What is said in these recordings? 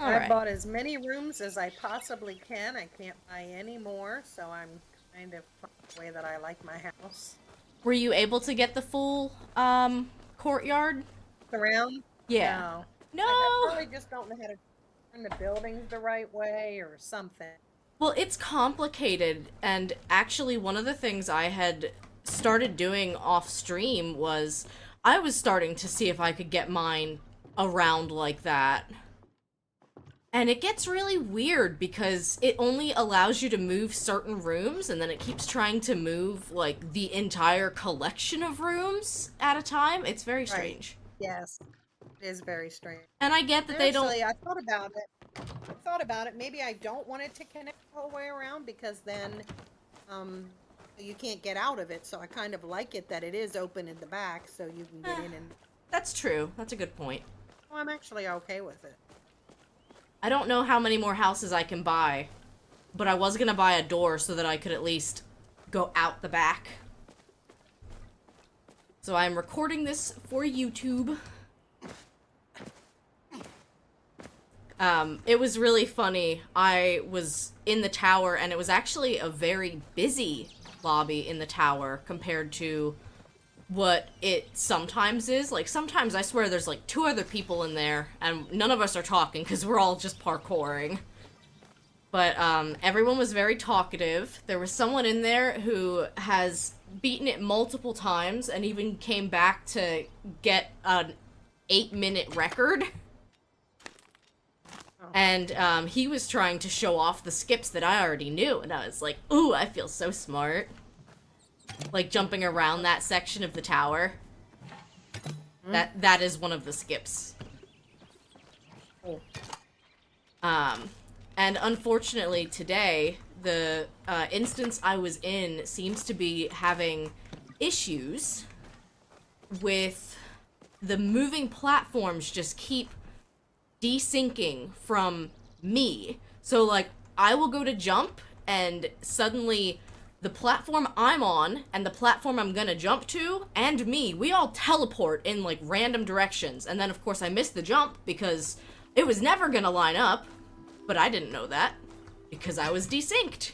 All I've right. bought as many rooms as I possibly can. I can't buy any more, so I'm kind of the way that I like my house. Were you able to get the full courtyard? Around? Yeah. No. I No. probably just don't know how to turn the buildings the right way or something. Well, it's complicated, and actually, one of the things I had started doing off stream was I was starting to see if I could get mine around like that. And it gets really weird because it only allows you to move certain rooms, and then it keeps trying to move, like, the entire collection of rooms at a time. It's very Right. strange. Yes. It is very strange. And I get that they don't. Actually, I thought about it. I thought about it. Maybe I don't want it to connect the whole way around because then um you can't get out of it. So I kind of like it that it is open in the back so you can get Eh, in and that's true. That's a good point. well, I'm actually okay with it. I don't know how many more houses I can buy, but I was gonna buy a door so that I could at least go out the back. So I'm recording this for YouTube. It was really funny. I was in the tower, and it was actually a very busy lobby in the tower compared to what it sometimes is. Like, sometimes I swear there's like two other people in there, and none of us are talking because we're all just parkouring. But everyone was very talkative. There was someone in there who has beaten it multiple times and even came back to get an 8-minute record. Oh. And he was trying to show off the skips that I already knew, and I was like, ooh, I feel so smart. Like, jumping around that section of the tower. That is one of the skips. Oh. And unfortunately today, the instance I was in seems to be having issues with the moving platforms just keep desyncing from me. So, like, I will go to jump, and suddenly the platform I'm on and the platform I'm gonna jump to and me, we all teleport in, like, random directions. And then, of course, I missed the jump because it was never gonna line up. But I didn't know that because I was desynced.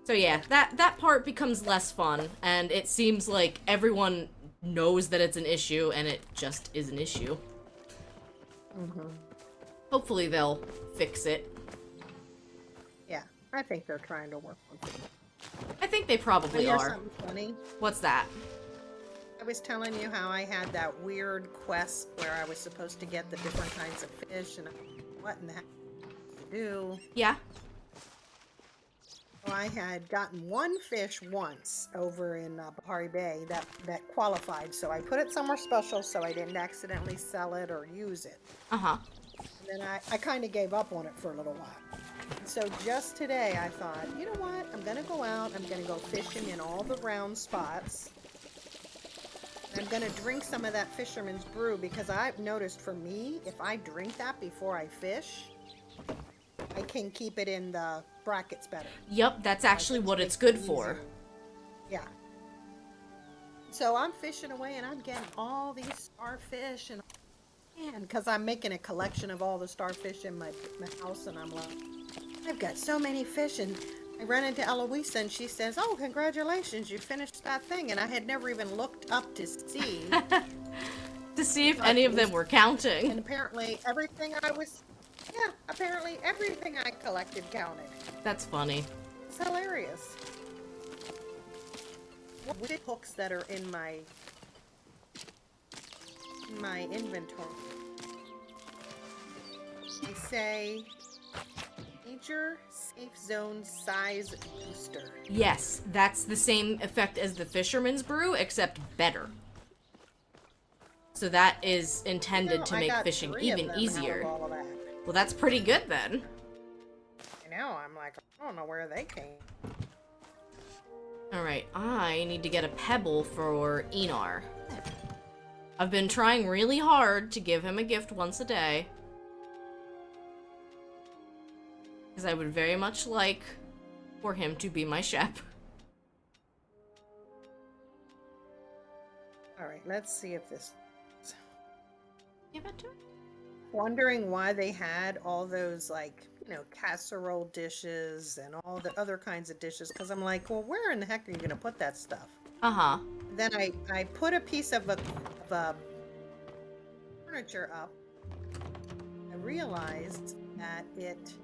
So yeah, that part becomes less fun, and it seems like everyone knows that it's an issue, and it just is an issue. Mm-hmm. Hopefully they'll fix it. Yeah, I think they're trying to work on it. I think they probably Here's are. something funny. What's that? I was telling you how I had that weird quest where I was supposed to get the different kinds of fish and what in the heck to do. Yeah? Well, I had gotten one fish once over in Bahari Bay that qualified, so I put it somewhere special so I didn't accidentally sell it or use it. Uh-huh. And then I kind of gave up on it for a little while. And so just today I thought, you know what? I'm going to go out. I'm going to go fishing in all the round spots. I'm going to drink some of that fisherman's brew because I've noticed for me, if I drink that before I fish, I can keep it in the brackets better. Yep, that's actually what it's good for. Yeah. So I'm fishing away and I'm getting all these starfish and man, because I'm making a collection of all the starfish in my house and I'm like, I've got so many fish and I ran into Eloisa and she says, oh, congratulations, you finished that thing. And I had never even looked up to see. To see if any of them were counting. And apparently everything I collected counted. That's funny. It's hilarious. What hooks that are in my inventory? They say major safe zone size booster. Yes, that's the same effect as the fisherman's brew, except better. So that is intended to make fishing even easier. Well, that's pretty good then. I know, I'm like, I don't know where they came. Alright, I need to get a pebble for Enar. I've been trying really hard to give him a gift once a day. Because I would very much like for him to be my shep. Alright, let's see if this... Give it to him? wondering why they had all those, like, casserole dishes and all the other kinds of dishes. Because I'm like, well, where in the heck are you going to put that stuff? Uh-huh. Then I put a piece of furniture up. I realized that it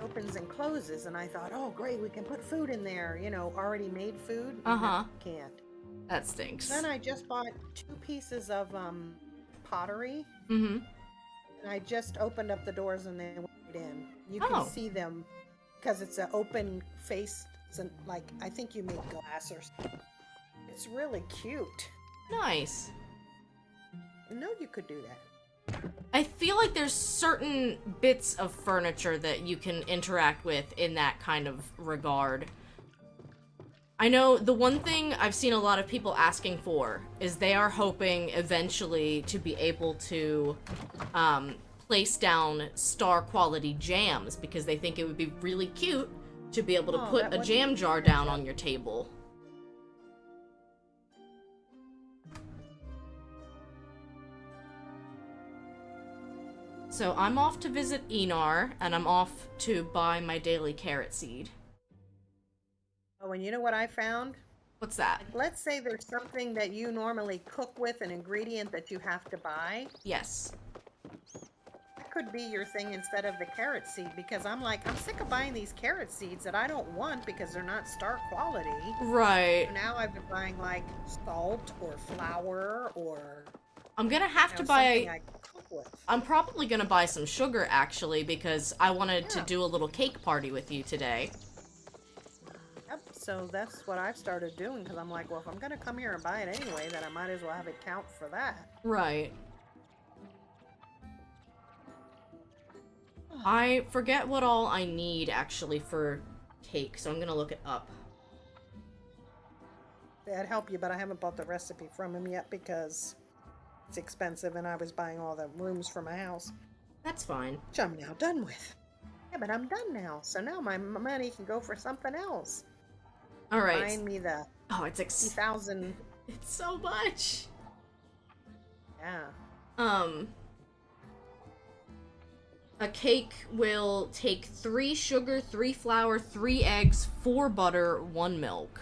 opens and closes, and I thought, oh, great, we can put food in there, already made food. Uh-huh. No, can't. That stinks. Then I just bought 2 pieces of pottery. Mm-hmm. And I just opened up the doors and they went in. You can see them because it's an open face. It's like, I think you make glass or something. It's really cute. Nice. I know you could do that. I feel like there's certain bits of furniture that you can interact with in that kind of regard. I know the one thing I've seen a lot of people asking for is they are hoping eventually to be able to place down star quality jams because they think it would be really cute to be able to put a jam jar down on your table. So I'm off to visit Enar, and I'm off to buy my daily carrot seed. Oh, and you know what I found? What's that? Let's say there's something that you normally cook with, an ingredient that you have to buy. Yes. That could be your thing instead of the carrot seed, because I'm sick of buying these carrot seeds that I don't want because they're not star quality. Right. So now I've been buying like salt or flour or I'm gonna have to something buy... I can cook with. I'm probably gonna buy some sugar, actually, because I wanted to do a little cake party with you today. Yep, so that's what I've started doing, because I'm like, well, if I'm gonna come here and buy it anyway, then I might as well have it count for that. Right. I forget what all I need, actually, for cake, so I'm gonna look it up. That'd help you, but I haven't bought the recipe from him yet because it's expensive and I was buying all the rooms for my house. That's fine. Which I'm now done with. Yeah, but I'm done now, so now my money can go for something else. Alright. Find me the Oh, it's 50,000. It's so much! Yeah. A cake will take 3 sugar, 3 flour, 3 eggs, 4 butter, 1 milk.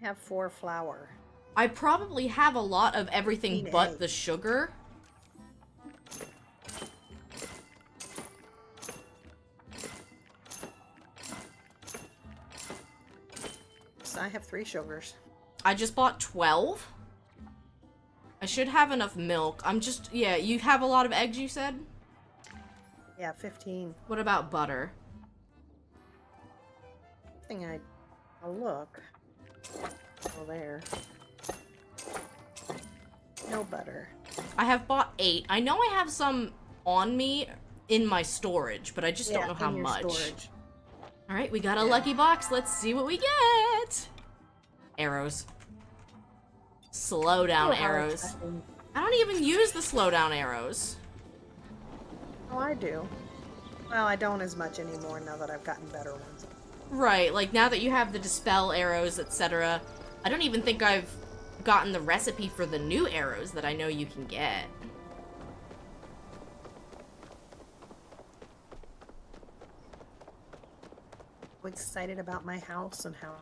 I have 4 flour. I probably have a lot of everything but the sugar. So I have 3 sugars. I just bought 12. I should have enough milk. Yeah, you have a lot of eggs, you said? Yeah, 15. What about butter? I'll look. Oh, there. No butter. I have bought 8. I know I have some on me in my storage, but I just don't know how much. Storage. Alright, we got a lucky box. Let's see what we get. Arrows. Slow down arrows. I don't even use the slow down arrows. Oh, I do. Well, I don't as much anymore now that I've gotten better ones. Right, like now that you have the dispel arrows, etc. I don't even think I've gotten the recipe for the new arrows that I know you can get. I'm excited about my house and how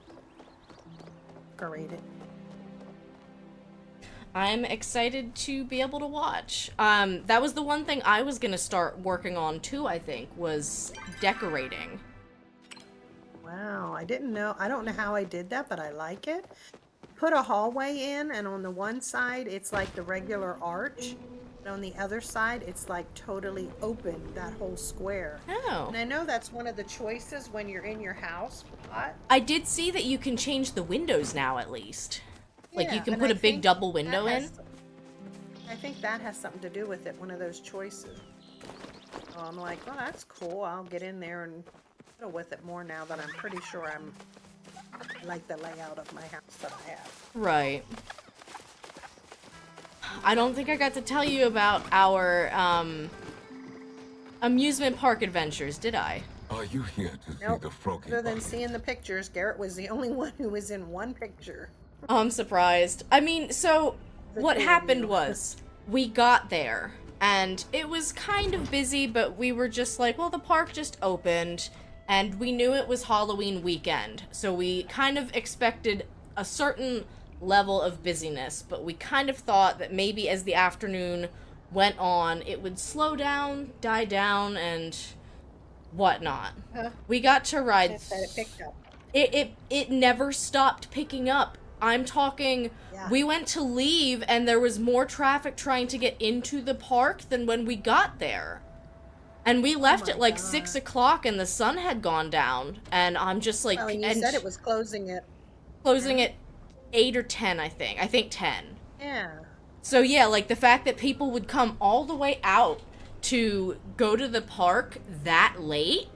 decorated. I'm excited to be able to watch. That was the one thing I was gonna start working on too, I think, was decorating. Wow, I didn't know. I don't know how I did that, but I like it. Put a hallway in, and on the one side, it's like the regular arch. And on the other side, it's like totally open, that whole square. Oh. And I know that's one of the choices when you're in your house. I did see that you can change the windows now, at least. Like, you Yeah, can and put I a big think double window in. I think that has something to do with it, one of those choices. So I'm like, well, that's cool. I'll get in there and fiddle with it more now that I'm pretty sure I like the layout of my house that I have. Right. I don't think I got to tell you about our, amusement park adventures, did I? Are you here to Nope. see the froggy Other than bunny? seeing the pictures, Garrett was the only one who was in one picture. Oh, I'm surprised. I mean, so, The what two of happened you. was, we got there, and it was kind of busy, but we were just like, well, the park just opened, and we knew it was Halloween weekend, so we kind of expected a certain level of busyness, but we kind of thought that maybe as the afternoon went on, it would slow down, die down, and whatnot. We got to ride... It said it picked up. It never stopped picking up. I'm talking, Yeah. we went to leave and there was more traffic trying to get into the park than when we got there. And we left at like 6 o'clock and the sun had gone down. And I'm just like... Oh, and you said it was closing at... Closing at 8 or 10, I think. I think 10. Yeah. So yeah, like the fact that people would come all the way out to go to the park that late.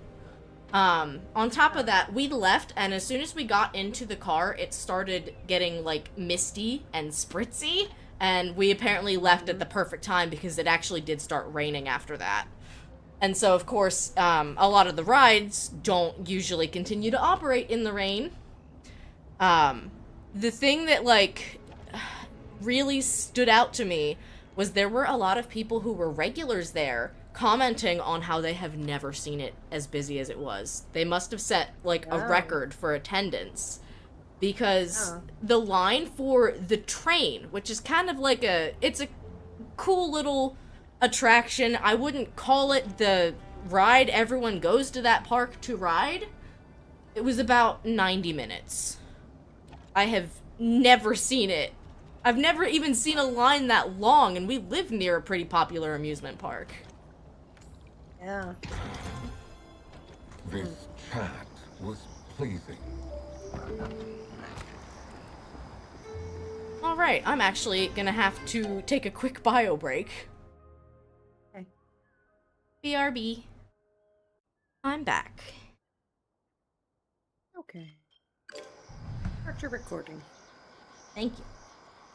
On top of that, we left, and as soon as we got into the car, it started getting, like, misty and spritzy, and we apparently left at the perfect time because it actually did start raining after that. And so, of course, a lot of the rides don't usually continue to operate in the rain. The thing that, like, really stood out to me was there were a lot of people who were regulars there commenting on how they have never seen it as busy as it was. They must have set, like, a record for attendance. Because the line for the train, which is kind of like it's a cool little attraction. I wouldn't call it the ride everyone goes to that park to ride. It was about 90 minutes. I have never seen it. I've never even seen a line that long, and we live near a pretty popular amusement park. Yeah. This chat was pleasing. Alright, I'm actually gonna have to take a quick bio break. Okay. BRB. I'm back. Okay. Start your recording. Thank you.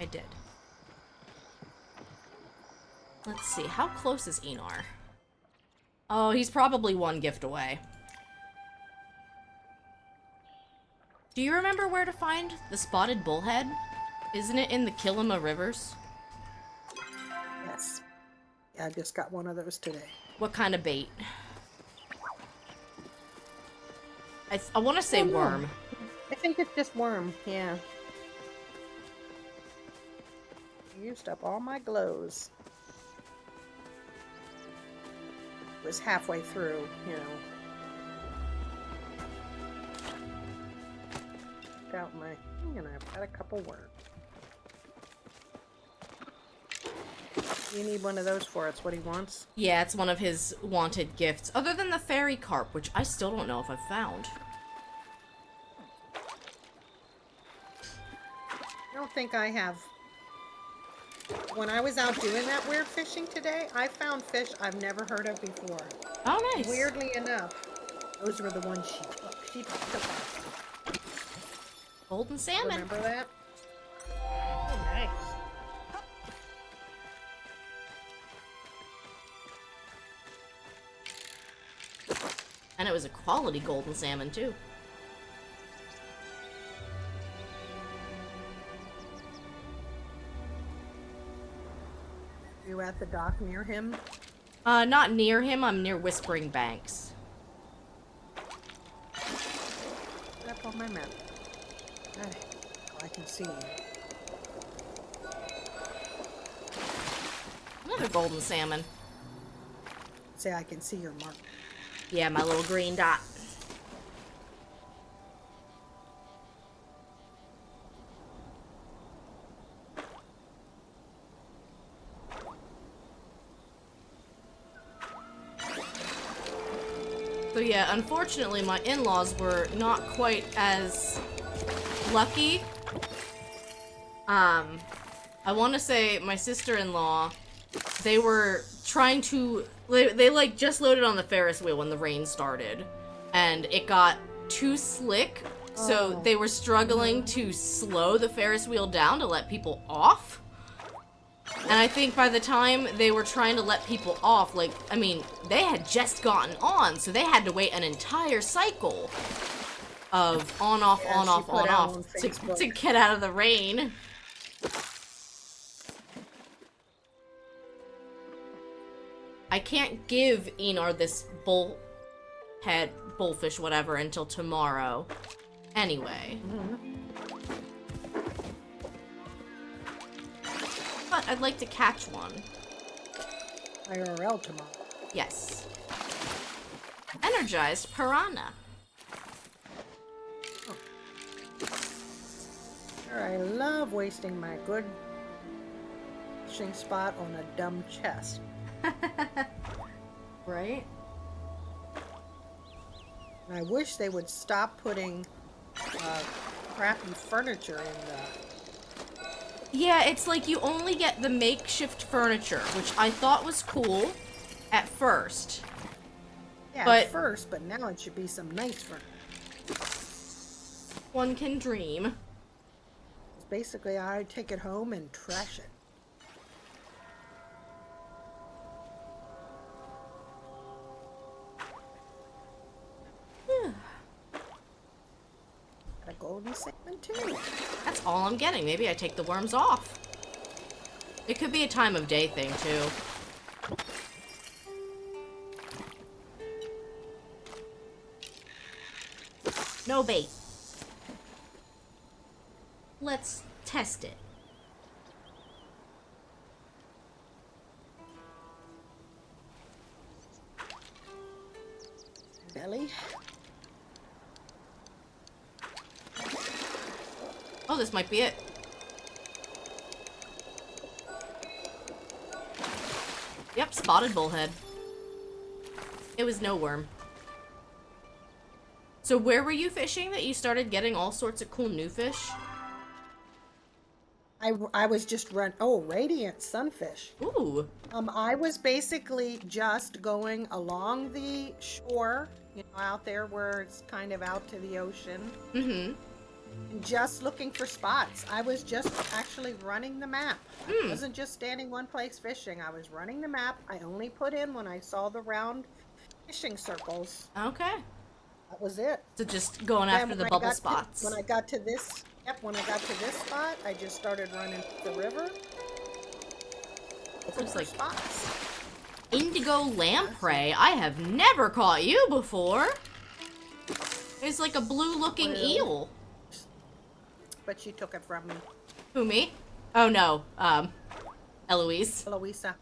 I did. Let's see, how close is Enar? Oh, he's probably one gift away. Do you remember where to find the spotted bullhead? Isn't it in the Kilima rivers? Yes. Yeah, I just got one of those today. What kind of bait? I want to say worm. I think it's just worm, yeah. Used up all my glows. Was halfway through, you know. Took out my, and I've got a couple worms. You need one of those for us, what he wants? Yeah, it's one of his wanted gifts. Other than the fairy carp, which I still don't know if I've found. I don't think I have. When I was out doing that weird fishing today, I found fish I've never heard of before. Oh, nice. Weirdly enough, those were the ones she took. She took off. Golden salmon. Remember that? Oh, nice. And it was a quality golden salmon, too. You at the dock near him? Not near him. I'm near Whispering Banks. Up on my map. Alright. I can see you. Another golden salmon. Say I can see your mark. Yeah, my little green dot. So yeah, unfortunately my in-laws were not quite as lucky. I want to say my sister-in-law, they were trying to, they like just loaded on the Ferris wheel when the rain started, and it got too slick, so they were struggling to slow the Ferris wheel down to let people off. And I think by the time they were trying to let people off, like, I mean, they had just gotten on, so they had to wait an entire cycle of on, off, on, off, on, off to get out of the rain. I can't give Enar this bullfish, whatever, until tomorrow. Anyway. But I'd like to catch one. IRL tomorrow. Yes. Energized piranha. I love wasting my good fishing spot on a dumb chest. Right? And I wish they would stop putting crappy furniture in the... Yeah, it's like you only get the makeshift furniture, which I thought was cool at first. Yeah, But at first, but now it should be some nice furniture. one can dream. Basically, I take it home and trash it. Got a golden salmon too. That's all I'm getting. Maybe I take the worms off. It could be a time of day thing, too. No bait. Let's test it. Belly. Oh, this might be it. Yep, spotted bullhead. It was no worm. So where were you fishing that you started getting all sorts of cool new fish? I was just radiant sunfish. Ooh. I was basically just going along the shore, out there where it's kind of out to the ocean. Mm-hmm. And just looking for spots. I was just actually running the map. I wasn't just standing one place fishing. I was running the map. I only put in when I saw the round fishing circles. Okay. That was it. So just going after the bubble spots. When I got to this spot, I just started running the river. Looks like spots. indigo lamprey. I have never caught you before. It's like a blue-looking eel. But she took it from me. Who, me? Oh, no. Eloise. Eloisa.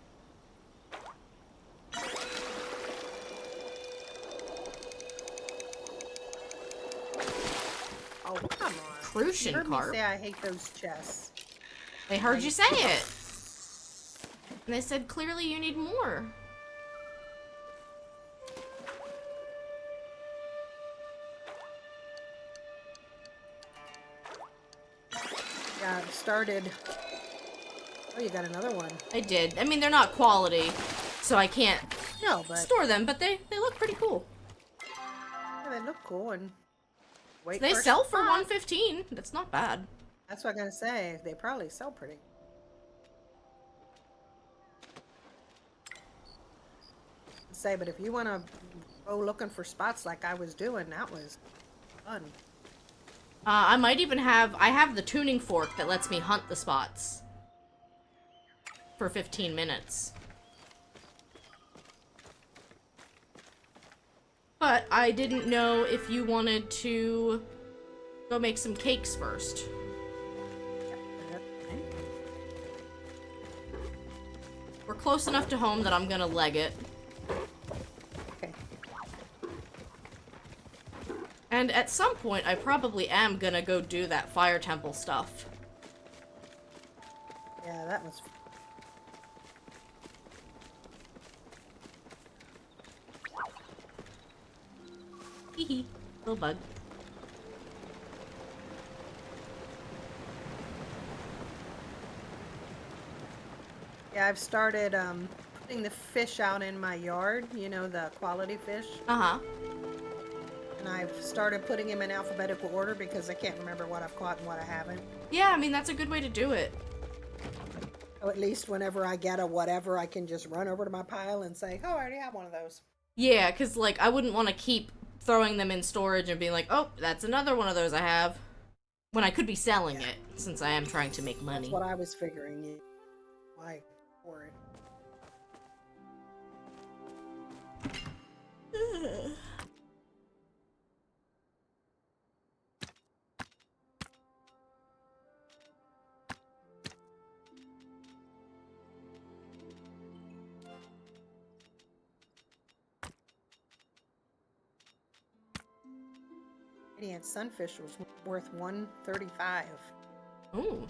Oh, come on. Crucian You heard carp. me say I hate those chests. They heard you say it. And they said, clearly you need more. Yeah, I've started... Oh, you got another one. I did. I mean, they're not quality, so I can't No, but store them, but they look pretty cool. yeah, they look cool and... Wait They for a sell for spot. $115. That's not bad. That's what I'm gonna say. They probably sell pretty. Say, but if you want to go looking for spots like I was doing, that was fun. I might even have... I have the tuning fork that lets me hunt the spots. For 15 minutes. But I didn't know if you wanted to go make some cakes first. We're close enough to home that I'm gonna leg it. Okay. And at some point, I probably am gonna go do that fire temple stuff. Yeah, that was. Hee little bug. Yeah, I've started putting the fish out in my yard. You know, the quality fish. Uh-huh. And I've started putting them in alphabetical order because I can't remember what I've caught and what I haven't. Yeah, I mean, that's a good way to do it. So at least whenever I get a whatever, I can just run over to my pile and say, oh, I already have one of those. Yeah, because, like, I wouldn't want to keep throwing them in storage and being like, oh, that's another one of those I have. When I could be selling it, since I am trying to make money. That's what I was figuring. Why for it? Radiant sunfish was worth 135. Ooh.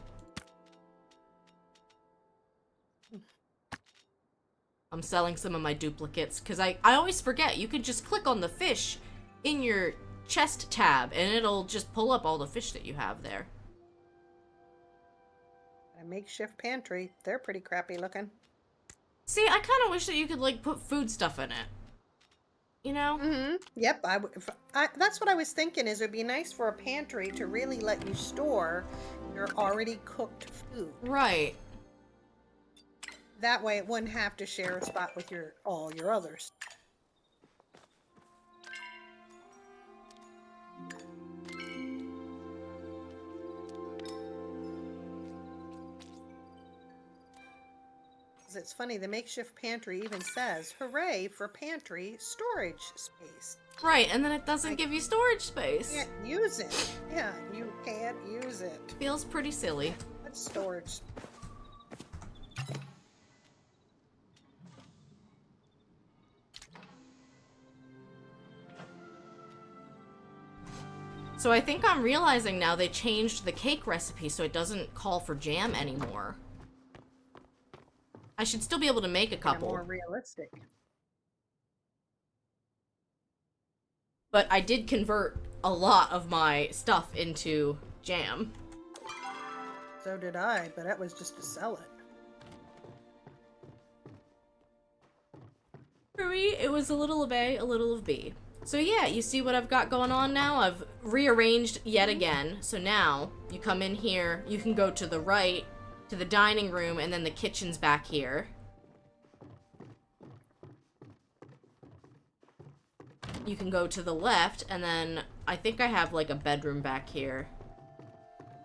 I'm selling some of my duplicates because I always forget you can just click on the fish in your chest tab and it'll just pull up all the fish that you have there. A makeshift pantry. They're pretty crappy looking. See, I kind of wish that you could like put food stuff in it. You know? Mm-hmm. Yep. That's what I was thinking. Is it'd be nice for a pantry to really let you store your already cooked food. Right. That way, it wouldn't have to share a spot with all your others. It's funny, the makeshift pantry even says, "Hooray for pantry storage space." Right, and then it doesn't give you storage space. You can't use it. Yeah, you can't use it. Feels pretty silly. That's storage. So I think I'm realizing now they changed the cake recipe so it doesn't call for jam anymore. I should still be able to make a couple. More realistic. But I did convert a lot of my stuff into jam. So did I, but that was just to sell it. For me, it was a little of A, a little of B. So yeah, you see what I've got going on now? I've rearranged yet again. So now, you come in here, you can go to the right, to the dining room, and then the kitchen's back here. You can go to the left, and then I think I have like a bedroom back here.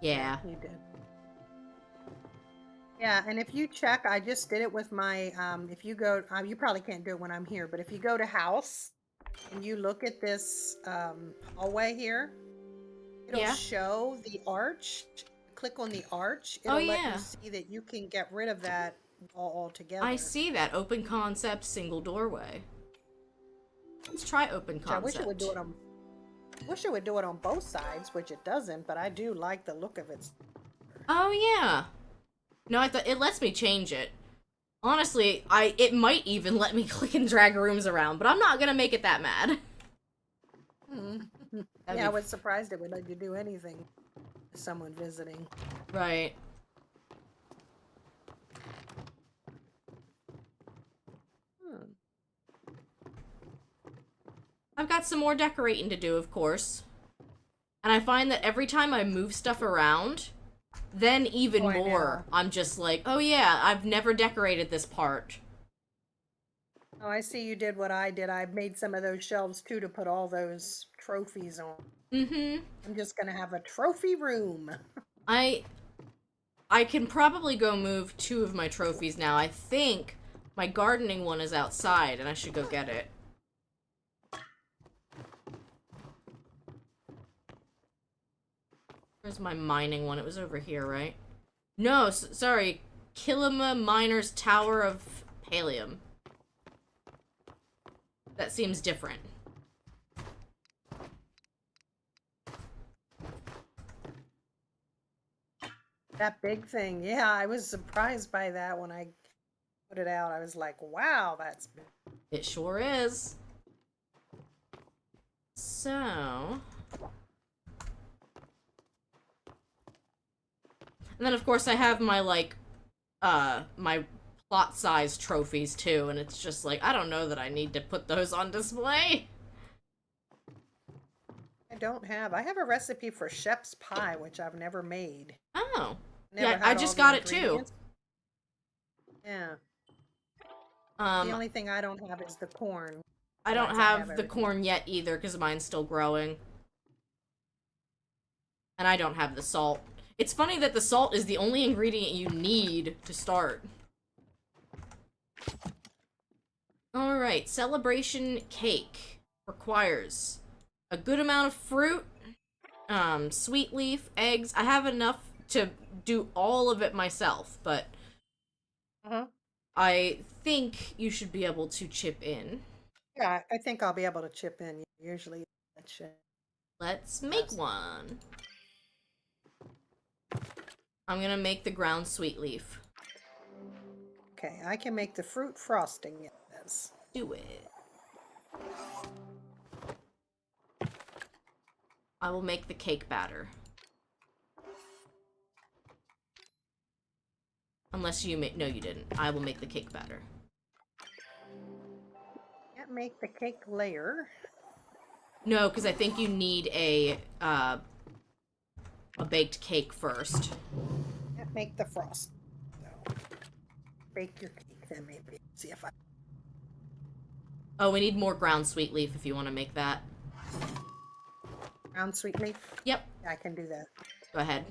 Yeah. You did. Yeah, and if you check, I just did it with my, if you go, you probably can't do it when I'm here, but if you go to house and you look at this hallway here, it'll show the arch. Click on the arch. It'll let you see that you can get rid of that altogether. I see that. Open concept, single doorway. Let's try open concept. I wish it would do it on. Wish it would do it on both sides, which it doesn't. But I do like the look of it. Oh yeah. No, I thought it lets me change it. Honestly, it might even let me click and drag rooms around, but I'm not gonna make it that mad. Yeah, I was surprised it would let you do anything. Someone visiting. Right. I've got some more decorating to do, of course. And I find that every time I move stuff around, then even more, I'm just like, oh yeah, I've never decorated this part. Oh, I see you did what I did. I made some of those shelves, too, to put all those trophies on. Mm-hmm. I'm just gonna have a trophy room. I can probably go move 2 of my trophies now. I think my gardening one is outside, and I should go get it. Where's my mining one? It was over here, right? No, sorry. Kilima Miner's Tower of Palium. That seems different. That big thing. Yeah, I was surprised by that when I put it out. I was like, wow, that's big. It sure is. So... And then, of course, I have my, like, my plot-size trophies, too, and it's just like, I don't know that I need to put those on display. I have a recipe for Shep's pie, which I've never made. Oh. Never yeah, I just got it, too. Yeah. The only thing I don't have is the corn. I don't have the corn yet, either, because mine's still growing. And I don't have the salt. It's funny that the salt is the only ingredient you need to start. Alright, celebration cake requires a good amount of fruit, sweet leaf, eggs. I have enough to do all of it myself, but I think you should be able to chip in. Yeah, I think I'll be able to chip in. Usually that shit. Let's make one. I'm gonna make the ground sweet leaf. Okay, I can make the fruit frosting. Yes. Do it. I will make the cake batter. Unless you make... No, you didn't. I will make the cake batter. Can't make the cake layer. No, because I think you need a baked cake first. Can't make the frost. So, bake your cake then maybe. See if I... Oh, we need more ground sweet leaf if you want to make that. Ground sweet leaf? Yep. I can do that. Go ahead.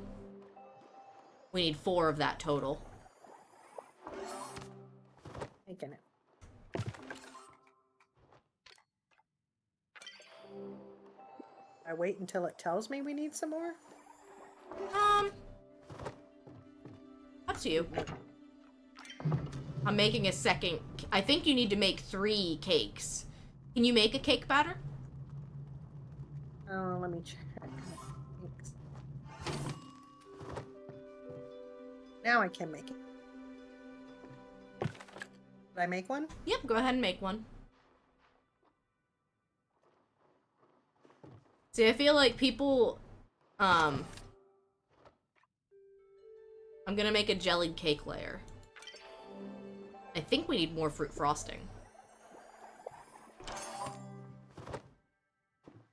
We need 4 of that total. Making it. I wait until it tells me we need some more? Up to you. I'm making a second... I think you need to make 3 cakes. Can you make a cake batter? Oh, let me check. Now I can make it. Did I make one? Yep, go ahead and make one. See, I feel like people... I'm gonna make a jellied cake layer. I think we need more fruit frosting.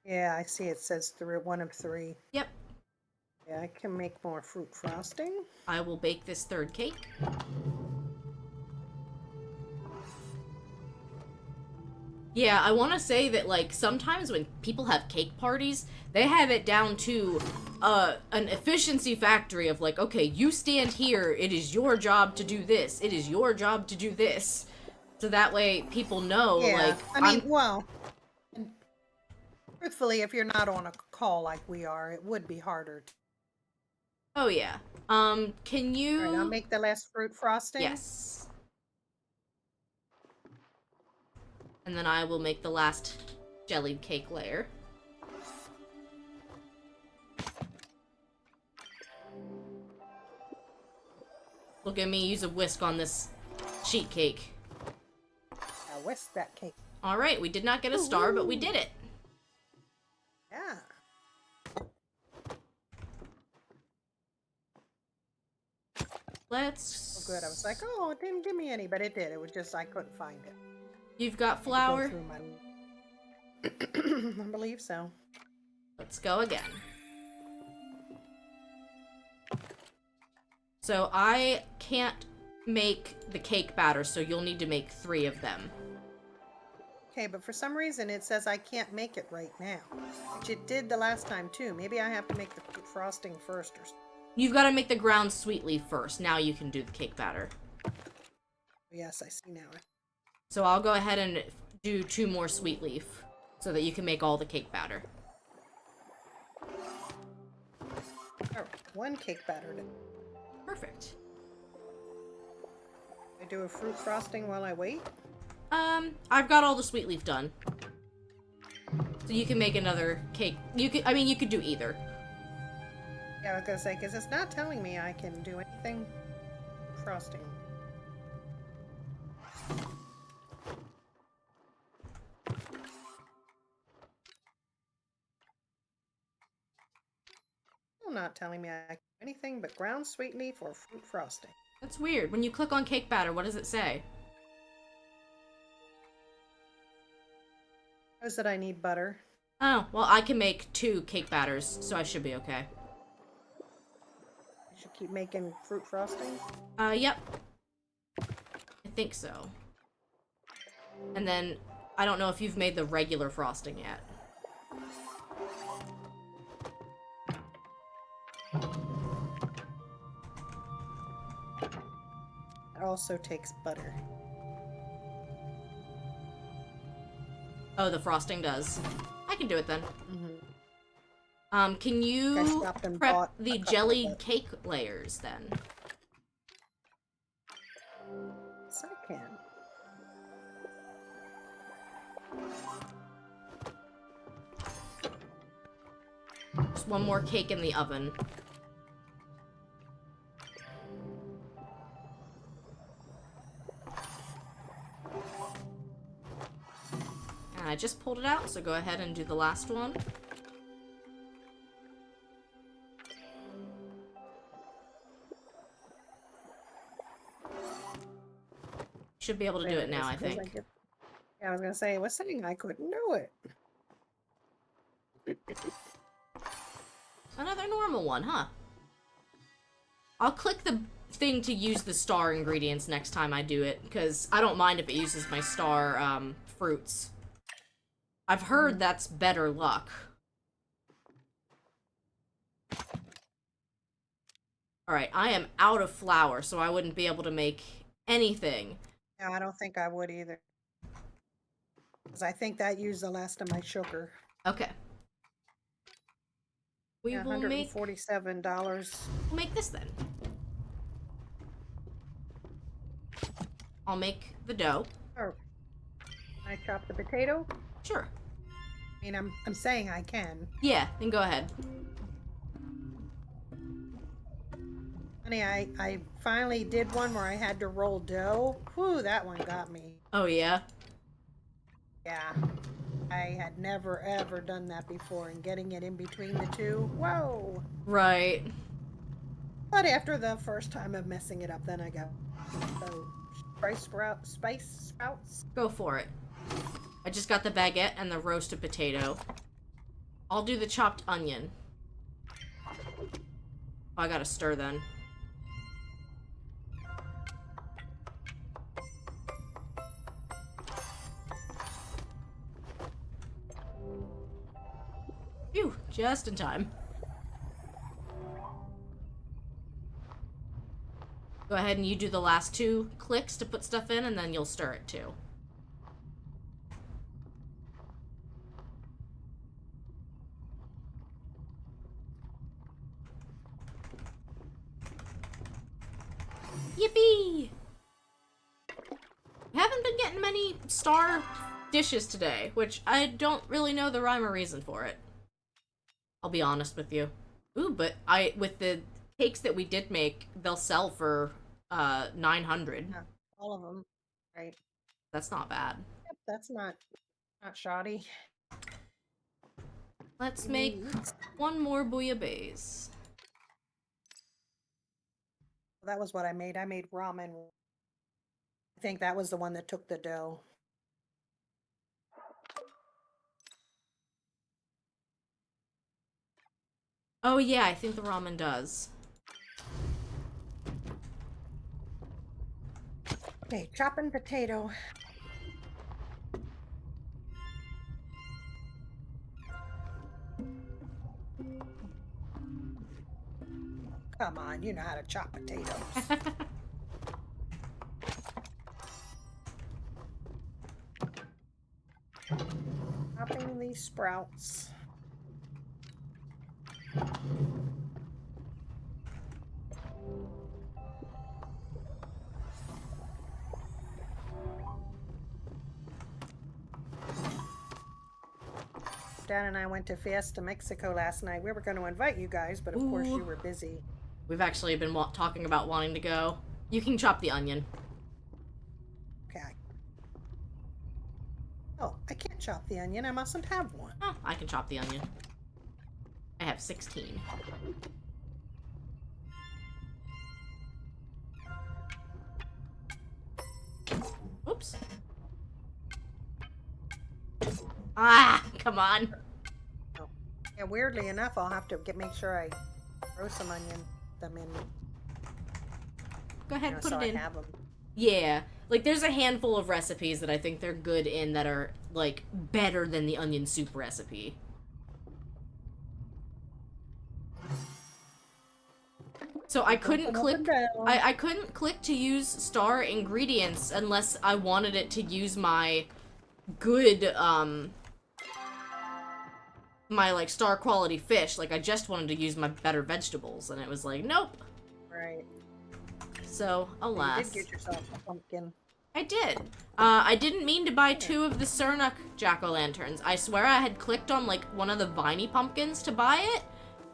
Yeah, I see it says through 1 of 3. Yep. Yeah, I can make more fruit frosting. I will bake this 3rd cake. Yeah, I want to say that, like, sometimes when people have cake parties, they have it down to an efficiency factory of, like, okay, you stand here, it is your job to do this, it is your job to do this. So that way people know, Yeah, like... I mean, well, truthfully, if you're not on a call like we are, it would be harder. Oh, yeah. Can you... All right, I'll make the last fruit frosting. Yes. And then I will make the last jellied cake layer. Look at me use a whisk on this sheet cake. I whisk that cake. Alright, we did not get a star, but we did it. Yeah. Let's... Oh, good. I was like, oh, it didn't give me any, but it did. It was just I couldn't find it. You've got I had flour? to go through my... I believe so. Let's go again. So I can't make the cake batter, so you'll need to make 3 of them. Okay, but for some reason it says I can't make it right now. Which it did the last time too. Maybe I have to make the frosting first or something. You've got to make the ground sweet leaf first. Now you can do the cake batter. Yes, I see now. So I'll go ahead and do 2 more sweet leaf so that you can make all the cake batter. Alright, 1 cake batter. Perfect. I do a fruit frosting while I wait? I've got all the sweet leaf done. So you can make another cake. You could do either. Yeah, I was gonna say, because it's not telling me I can do anything frosting. Still not telling me I can do anything but ground sweet leaf or fruit frosting. That's weird. When you click on cake batter, what does it say? Knows that I need butter. Oh, well, I can make 2 cake batters, so I should be okay. I should keep making fruit frosting. Yep. I think so. And then, I don't know if you've made the regular frosting yet. It also takes butter. Oh, the frosting does. I can do it then. Mm-hmm. Can you I stopped and prep bought the a couple jellied of it. cake layers then? Yes, I can. Just one more cake in the oven. And I just pulled it out, so go ahead and do the last one. Should be able to do it now, I think. Yeah, I was gonna say, what's saying I couldn't do it? Another normal one, huh? I'll click the thing to use the star ingredients next time I do it, because I don't mind if it uses my star, fruits. I've heard that's better luck. Alright, I am out of flour, so I wouldn't be able to make anything. No, I don't think I would either. Because I think that used the last of my sugar. Okay. We Yeah, will make... $147. We'll make this then. I'll make the dough. Oh. I chop the potato? Sure. I mean, I'm saying I can. Yeah, then go ahead. Honey, I finally did one where I had to roll dough. Whew, that one got me. Oh, yeah? Yeah. I had never, ever done that before, and getting it in between the two. Whoa! Right. But after the first time of messing it up, then I got the spice sprouts. Go for it. I just got the baguette and the roasted potato. I'll do the chopped onion. Oh, I gotta stir then. Phew, just in time. Go ahead and you do the last 2 clicks to put stuff in, and then you'll stir it too. Yippee! We haven't been getting many star dishes today, which I don't really know the rhyme or reason for it. I'll be honest with you. Ooh, but with the cakes that we did make, they'll sell for 900. Yeah, all of them. Right. That's not bad. Yep, that's not shoddy. Let's make one more bouillabaisse. That was what I made. I made ramen. I think that was the one that took the dough. Oh yeah, I think the ramen does. Okay, chopping potato. Come on, you know how to chop potatoes. Chopping these sprouts. Dad and I went to Fiesta Mexico last night. We were going to invite you guys, but of course you were busy. We've actually been talking about wanting to go. You can chop the onion. Okay. Oh, I can't chop the onion. I mustn't have one. Oh, I can chop the onion. I have 16. Oops. Ah, come on. Oh. Yeah, weirdly enough, I'll have to make sure I throw them in. Go ahead, put so it in. I have them. Yeah, like there's a handful of recipes that I think they're good in that are like better than the onion soup recipe. So I couldn't click. I couldn't click to use star ingredients unless I wanted it to use my good my like star quality fish. Like I just wanted to use my better vegetables, and it was like nope. Right. So alas. You did get yourself a pumpkin. I did. I didn't mean to buy 2 of the Cernuk jack-o'-lanterns. I swear I had clicked on like one of the viney pumpkins to buy it,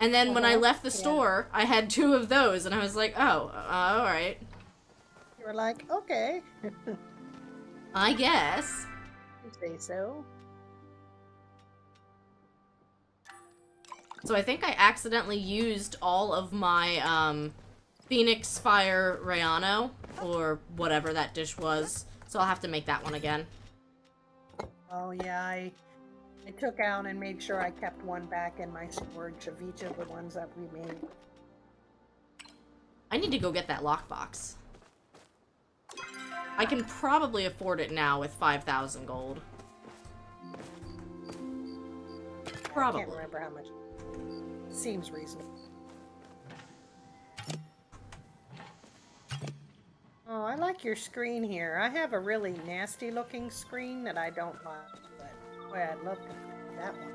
And then when I left the Yeah. store, I had 2 of those, and I was like, oh, alright. You were like, okay. I guess. You say so. So I think I accidentally used all of my, Phoenix Fire Rayano, or whatever that dish was. So I'll have to make that one again. Oh yeah, I took out and made sure I kept one back in my storage of each of the ones that we made. I need to go get that lockbox. I can probably afford it now with 5,000 gold. Probably. I can't remember how much. Seems reasonable. Oh, I like your screen here. I have a really nasty looking screen that I don't like, but boy, I'd love to do that one.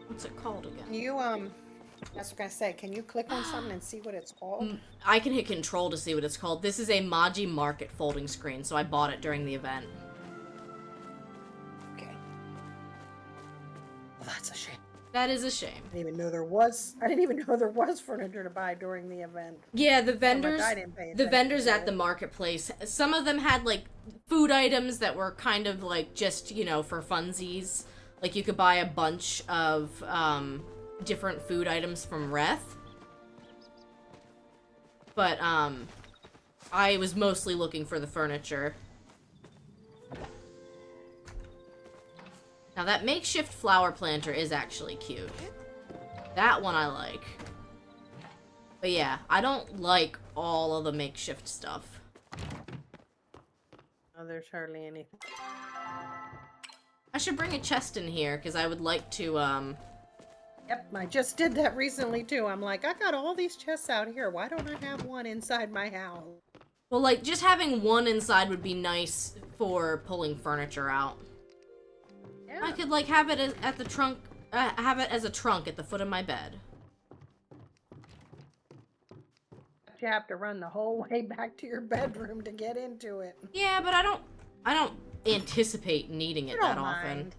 What's it called again? You, I was gonna say, can you click on something and see what it's called? I can hit control to see what it's called. This is a Maji Market folding screen, so I bought it during the event. Okay. Well, that's a shame. That is a shame. I didn't even know there was furniture to buy during the event. Yeah, the vendors, I didn't pay the attention vendors to at it. the marketplace, some of them had, like, food items that were kind of, like, just, you know, for funsies. Like, you could buy a bunch of, different food items from Reth. But, I was mostly looking for the furniture. Now, that makeshift flower planter is actually cute. That one I like. But yeah, I don't like all of the makeshift stuff. Oh, there's hardly anything. I should bring a chest in here, because I would like to, Yep, I just did that recently too. I'm like, I got all these chests out here. Why don't I have one inside my house? well, like, just having one inside would be nice for pulling furniture out. Yeah. I could, like, have it at the trunk, have it as a trunk at the foot of my bed. You have to run the whole way back to your bedroom to get into it. Yeah, but I don't anticipate needing it that often.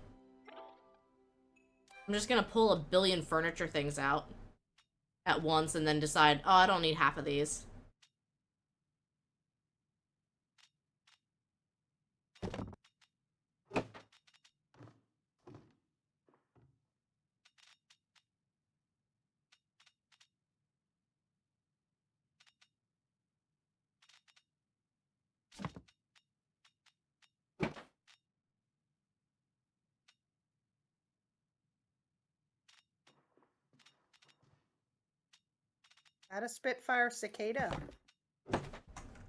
I'm just gonna pull a billion furniture things out at once and then decide, oh, I don't need half of these. Got a Spitfire cicada.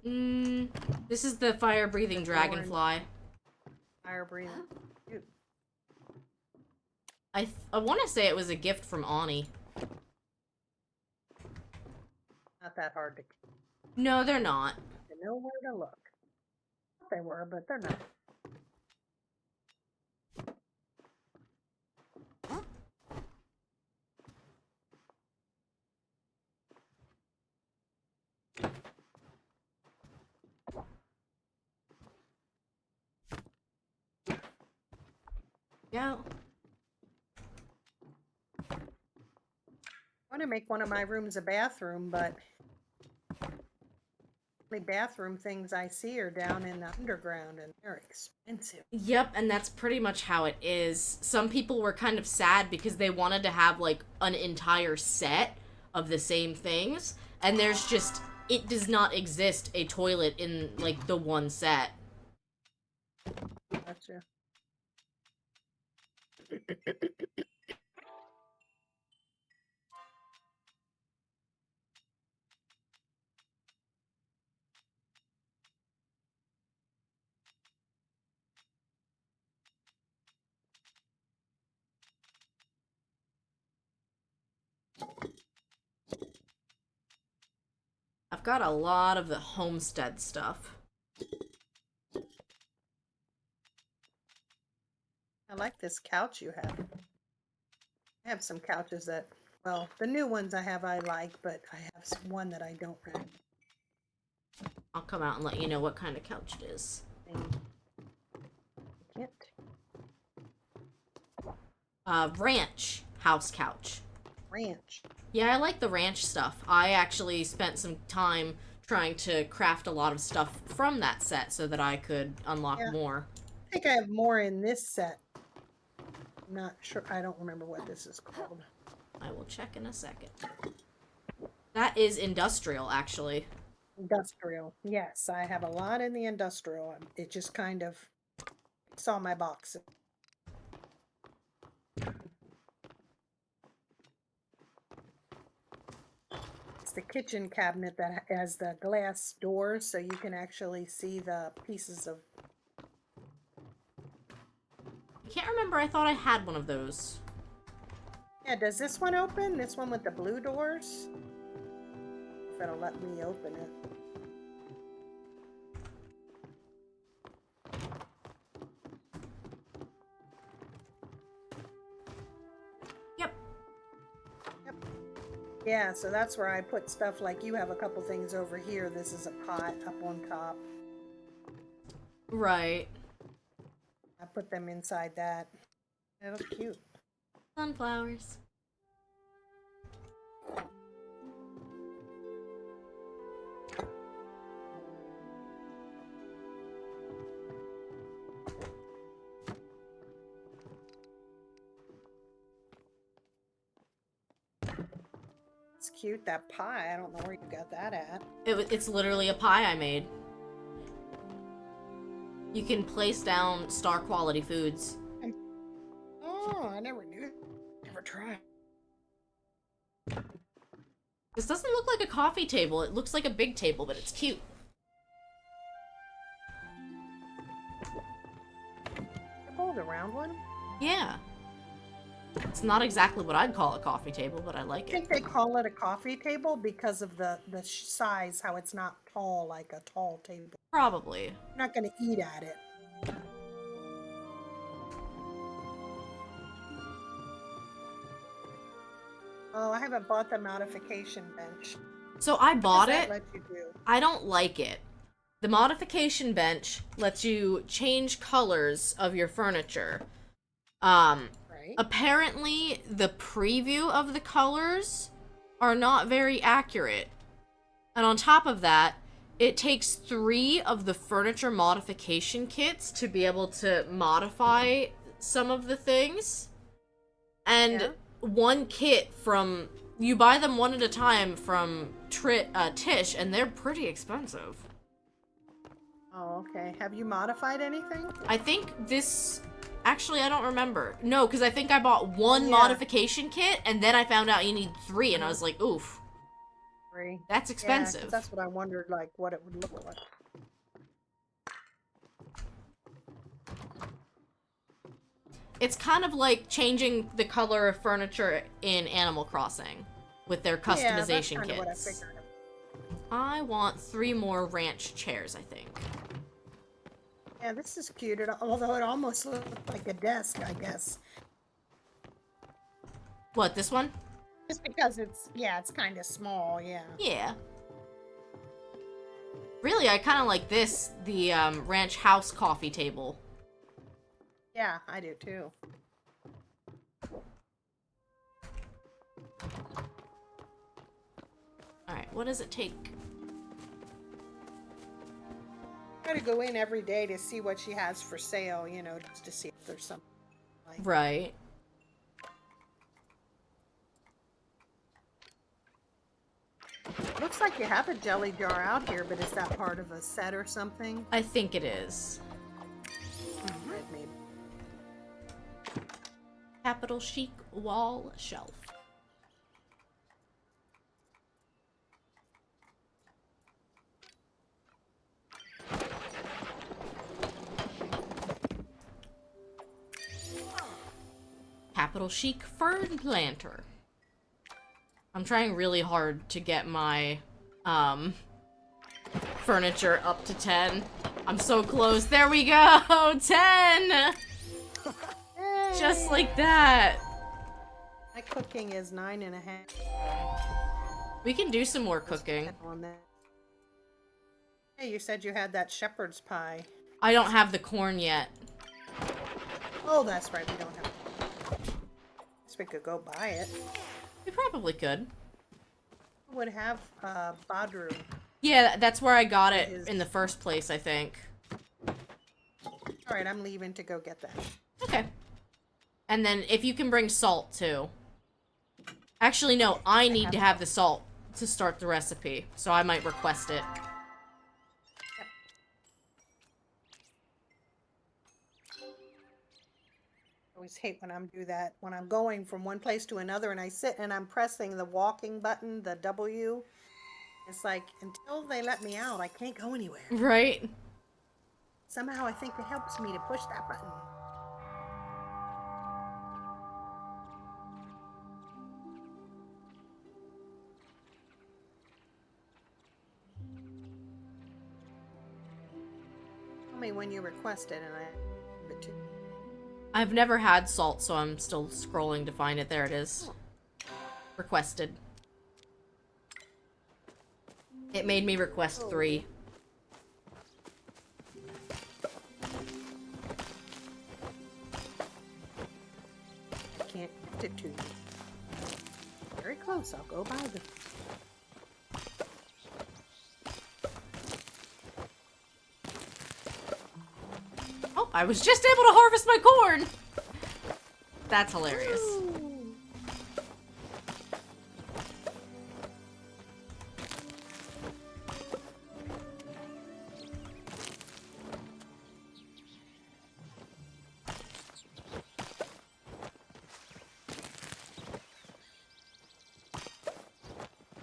This is the fire-breathing dragonfly. Fire breathing. Cute. I want to say it was a gift from Ani. Not that hard to No, they're not. know where to look. They were, but they're not. Yeah. I want to make one of my rooms a bathroom, but the bathroom things I see are down in the underground and they're expensive. Yep, and that's pretty much how it is. Some people were kind of sad because they wanted to have, like, an entire set of the same things, and there's just, it does not exist a toilet in, like, the one set. Gotcha. I've got a lot of the homestead stuff. I like this couch you have. I have some couches that, well, the new ones I like, but I have one that I don't really I'll come out and let you know what kind of couch it is. can't. Ranch house couch. ranch. Yeah, I like the ranch stuff. I actually spent some time trying to craft a lot of stuff from that set so that I could unlock Yeah. more. I think I have more in this set. I'm not sure. I don't remember what this is called. I will check in a second. That is industrial, actually. Industrial. Yes, I have a lot in the industrial. It just kind of saw my box. It's the kitchen cabinet that has the glass doors, so you can actually see the pieces of. I can't remember, I thought I had one of those. Yeah, does this one open? This one with the blue doors? If it'll let me open it. Yep. Yeah, so that's where I put stuff like you have a couple things over here. This is a pot up on top. Right. I put them inside that. They look cute. Sunflowers. It's cute, that pie. I don't know where you got that at. It's literally a pie I made. You can place down star quality foods. Oh, I never knew. Never tried. This doesn't look like a coffee table. It looks like a big table, but it's cute. Oh, the round one? Yeah. It's not exactly what I'd call a coffee table, but I like I think it. they call it a coffee table because of the size, how it's not tall like a tall table. Probably. You're not going to eat at it. Oh, I haven't bought the modification bench. So I bought What does it. that let you do? I don't like it. The modification bench lets you change colors of your furniture. Right? Apparently the preview of the colors are not very accurate. And on top of that, it takes 3 of the furniture modification kits to be able to modify some of the things. And Yeah. one kit from... You buy them one at a time from Tish, and they're pretty expensive. Oh, okay. Have you modified anything? I think this... Actually, I don't remember. No, because I think I bought one Yeah. modification kit, and then I found out you need 3, and I was like, oof. 3. That's Yeah, 'cause expensive. that's what I wondered, like, what it would look like. It's kind of like changing the color of furniture in Animal Crossing with their customization Yeah, that's kind of what I kits. figured. I want 3 more ranch chairs, I think. Yeah, this is cute, although it almost looked like a desk, I guess. What, this one? Just because it's kind of small, yeah. Yeah. Really, I kind of like this, the ranch house coffee table. Yeah, I do too. Alright, what does it take? I try to go in every day to see what she has for sale, just to see if there's something like. Right. Looks like you have a jelly jar out here, but is that part of a set or something? I think it is. Maybe. Capital Chic wall shelf. Capital Chic fern planter. I'm trying really hard to get my furniture up to 10. I'm so close. There we go. 10. Just like that. My cooking is 9.5. We can do some more cooking. On that. Hey, you said you had that shepherd's pie. I don't have the corn yet. Oh, that's right. We don't have. Guess we could go buy it. We probably could. Would have Badru. Yeah, that's where I got it Is- in the first place, I think. Alright, I'm leaving to go get that. Okay. And then if you can bring salt, too. Actually, no, I need to have the salt to start the recipe, so I might request it. I always hate when I'm do that. When I'm going from one place to another and I sit and I'm pressing the walking button, the W. It's like, until they let me out, I can't go anywhere. Right? Somehow I think it helps me to push that button. Tell me when you request it and I give it to you. I've never had salt, so I'm still scrolling to find it. There it is. Requested. It made me request 3. I can't gift it to you. Very close. I'll go by the. Oh, I was just able to harvest my corn! That's hilarious.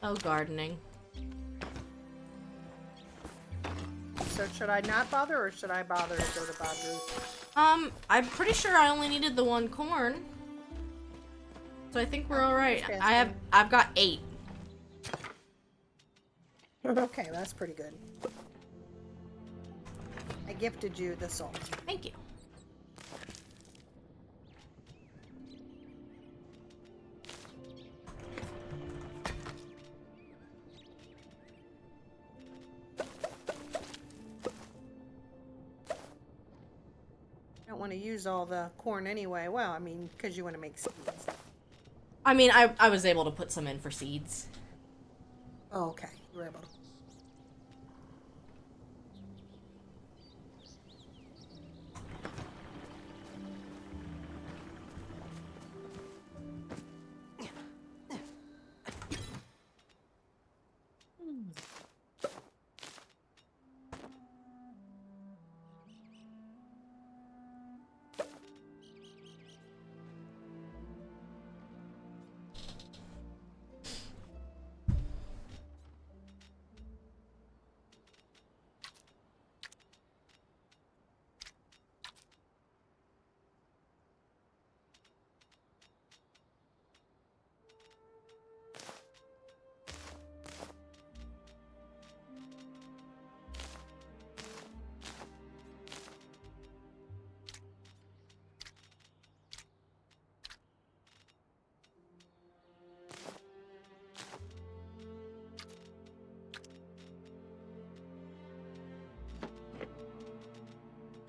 Oh, gardening. So should I not bother or should I bother to go to Badru? I'm pretty sure I only needed the 1 corn. So I think we're alright. I've got 8. Okay, that's pretty good. I gifted you the salt. Thank you. Don't want to use all the corn anyway. Well, I mean, because you want to make seeds. I mean, I was able to put some in for seeds. Oh, okay. You were able to.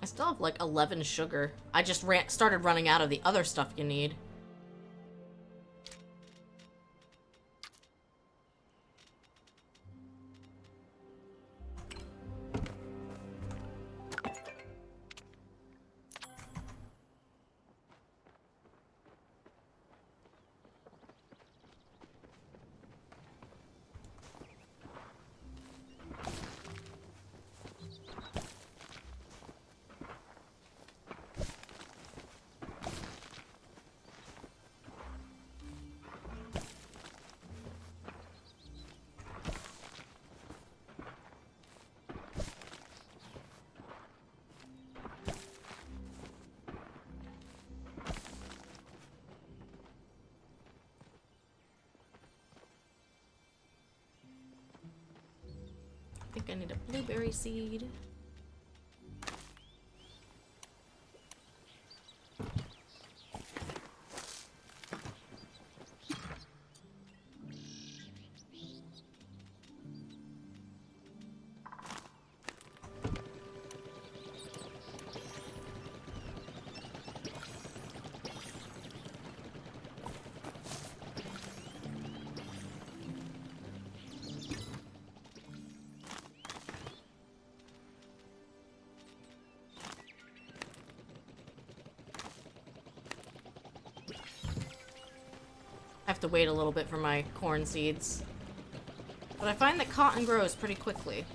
I still have like 11 sugar. I just started running out of the other stuff you need. I think I need a blueberry seed. have to wait a little bit for my corn seeds. But I find that cotton grows pretty quickly.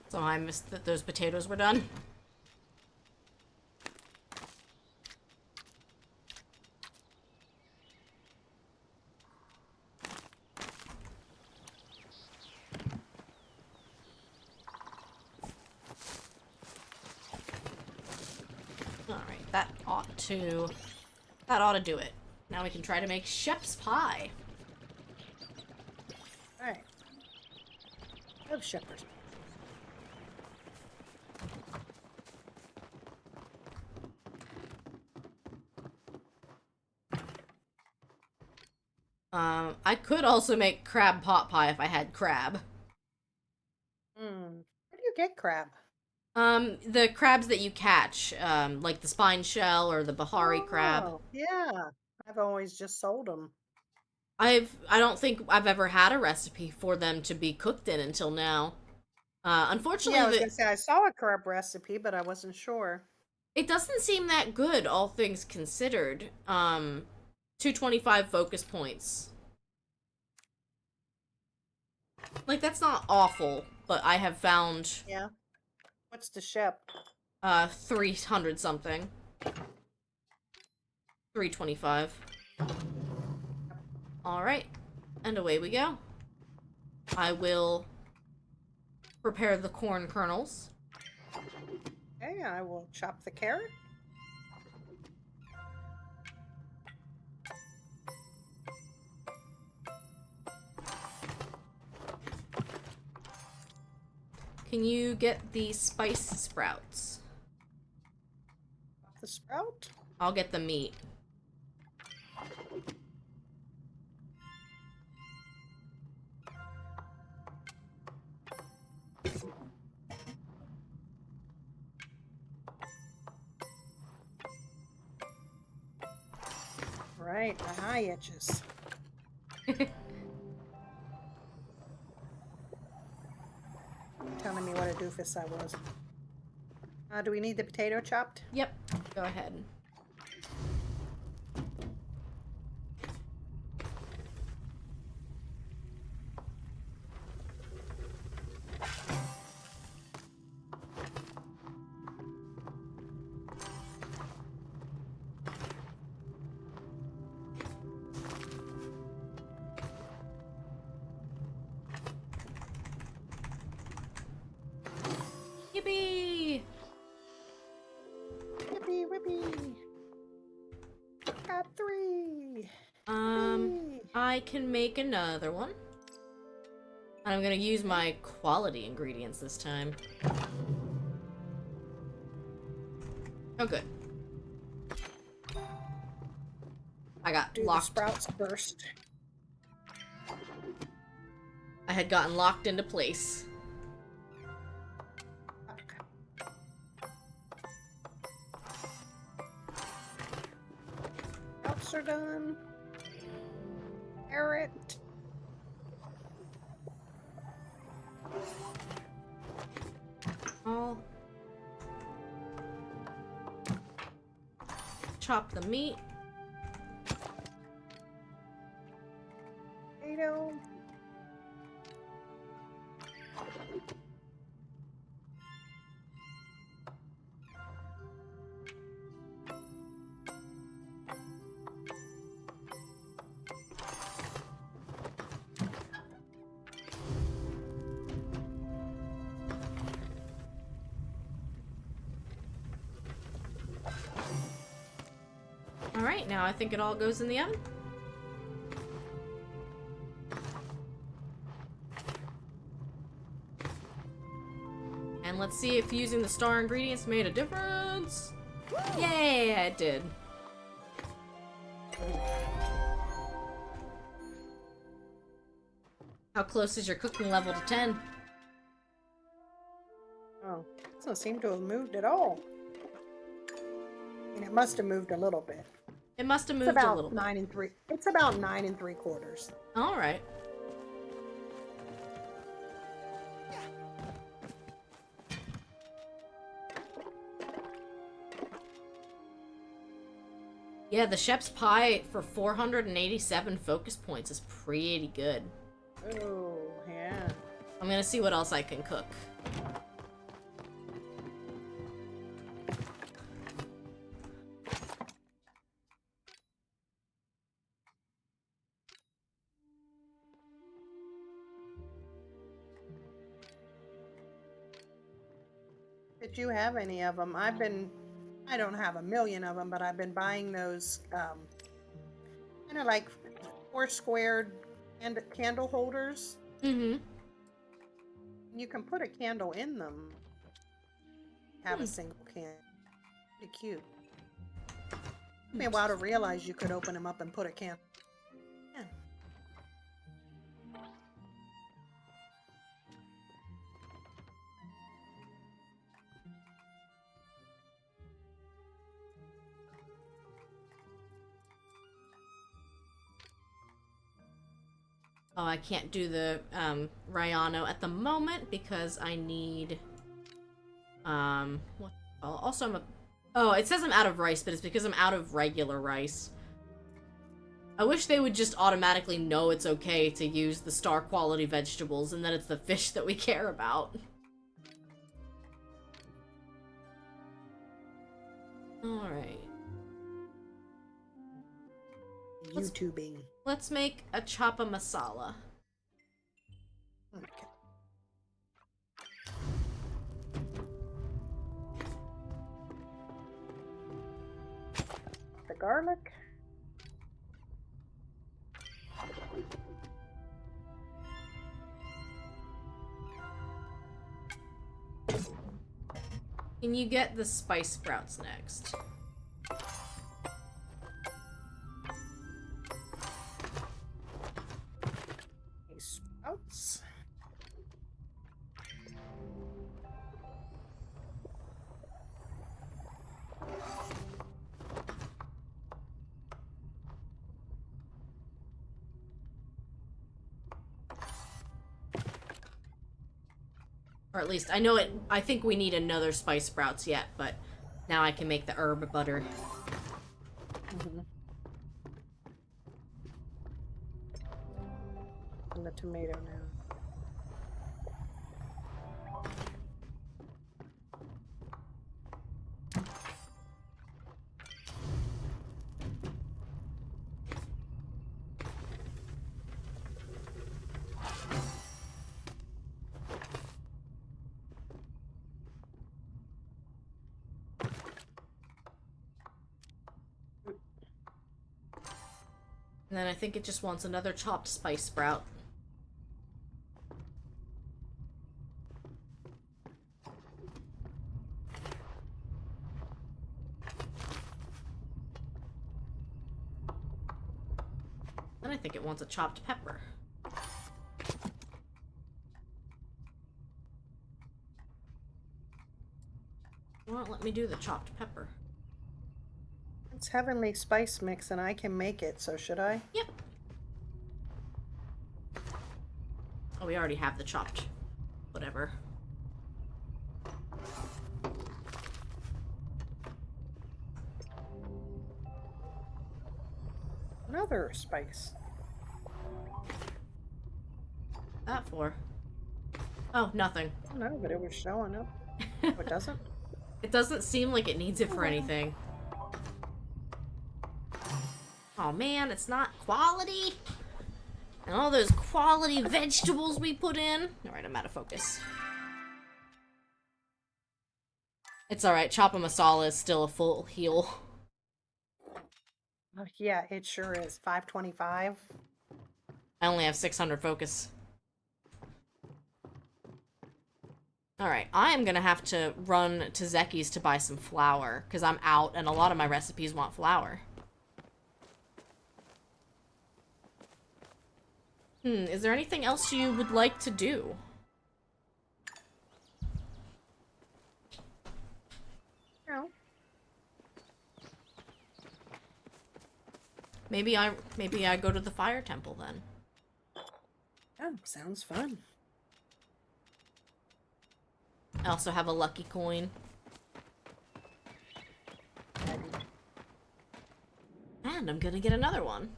So I missed that those potatoes were done. Alright, that ought to do it. Now we can try to make sheph's pie. Alright. Love shepherd's pie. I could also make crab pot pie if I had crab. Where do you get crab? The crabs that you catch, like the spine shell or the Bahari crab. Oh, yeah. I've always just sold them. I don't think I've ever had a recipe for them to be cooked in until now. Unfortunately, Yeah, I was gonna say I saw a crab recipe, but I wasn't sure. it doesn't seem that good, all things considered. 225 focus points. Like, that's not awful, but I have found, Yeah. What's the shep? 300 something. 325. Alright, and away we go. I will prepare the corn kernels. Okay, I will chop the carrot. Can you get the spice sprouts? The sprout. I'll get the meat. Right, my eye itches. Telling me what a doofus I was. Do we need the potato chopped? Yep, go ahead. Yippee! Whippy, whippy. Got 3. I can make another one. And I'm gonna use my quality ingredients this time. Oh, good. I got Do the locked. sprouts first. I had gotten locked into place. Scouts are done. Carrot. I'll chop the meat. Potato. Alright, now I think it all goes in the oven. And let's see if using the star ingredients made a difference. Yeah, it did. How close is your cooking level to 10? Oh, doesn't seem to have moved at all. And it must have moved a little bit. It must have It's moved a about little bit. 9 and 3. It's about 9 and 3/4. Alright. Yeah, the chef's pie for 487 focus points is pretty good. Oh, yeah. I'm gonna see what else I can cook. Did you have any of them? I don't have a million of them, but I've been buying those kind of like 4 squared candle holders. Mm-hmm. You can put a candle in them. Have a single candle. Pretty cute. Took me a while to realize you could open them up and put a candle. Yeah. Oh, I can't do the Rayano at the moment because I need what? Oh, also I'm a. Oh, it says I'm out of rice, but it's because I'm out of regular rice. I wish they would just automatically know it's okay to use the star quality vegetables and that it's the fish that we care about. Alright. YouTubing. Let's make a chapa masala. Okay. The garlic. Can you get the spice sprouts next? Sprouts. Or at least, I know it. I think we need another spice sprouts yet, but now I can make the herb butter. Mm-hmm. And the tomato now. And then I think it just wants another chopped spice sprout. Then I think it wants a chopped pepper. won't let me do the chopped pepper. It's heavenly spice mix and I can make it, so should I? Yep. Oh, we already have the chopped whatever. Another spice. That for? Oh, nothing. No, but it was showing up. Oh, it doesn't? It doesn't seem like it needs it for anything. Oh man, it's not quality. And all those quality vegetables we put in. Alright, I'm out of focus. It's alright, Choppa Masala is still a full heal. Oh, yeah, it sure is. 525. I only have 600 focus. Alright, I am gonna have to run to Zeki's to buy some flour, because I'm out and a lot of my recipes want flour. Is there anything else you would like to do? No. Maybe I go to the fire temple then. Oh, sounds fun. I also have a lucky coin. And I'm gonna get another one.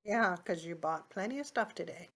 Yeah, because you bought plenty of stuff today.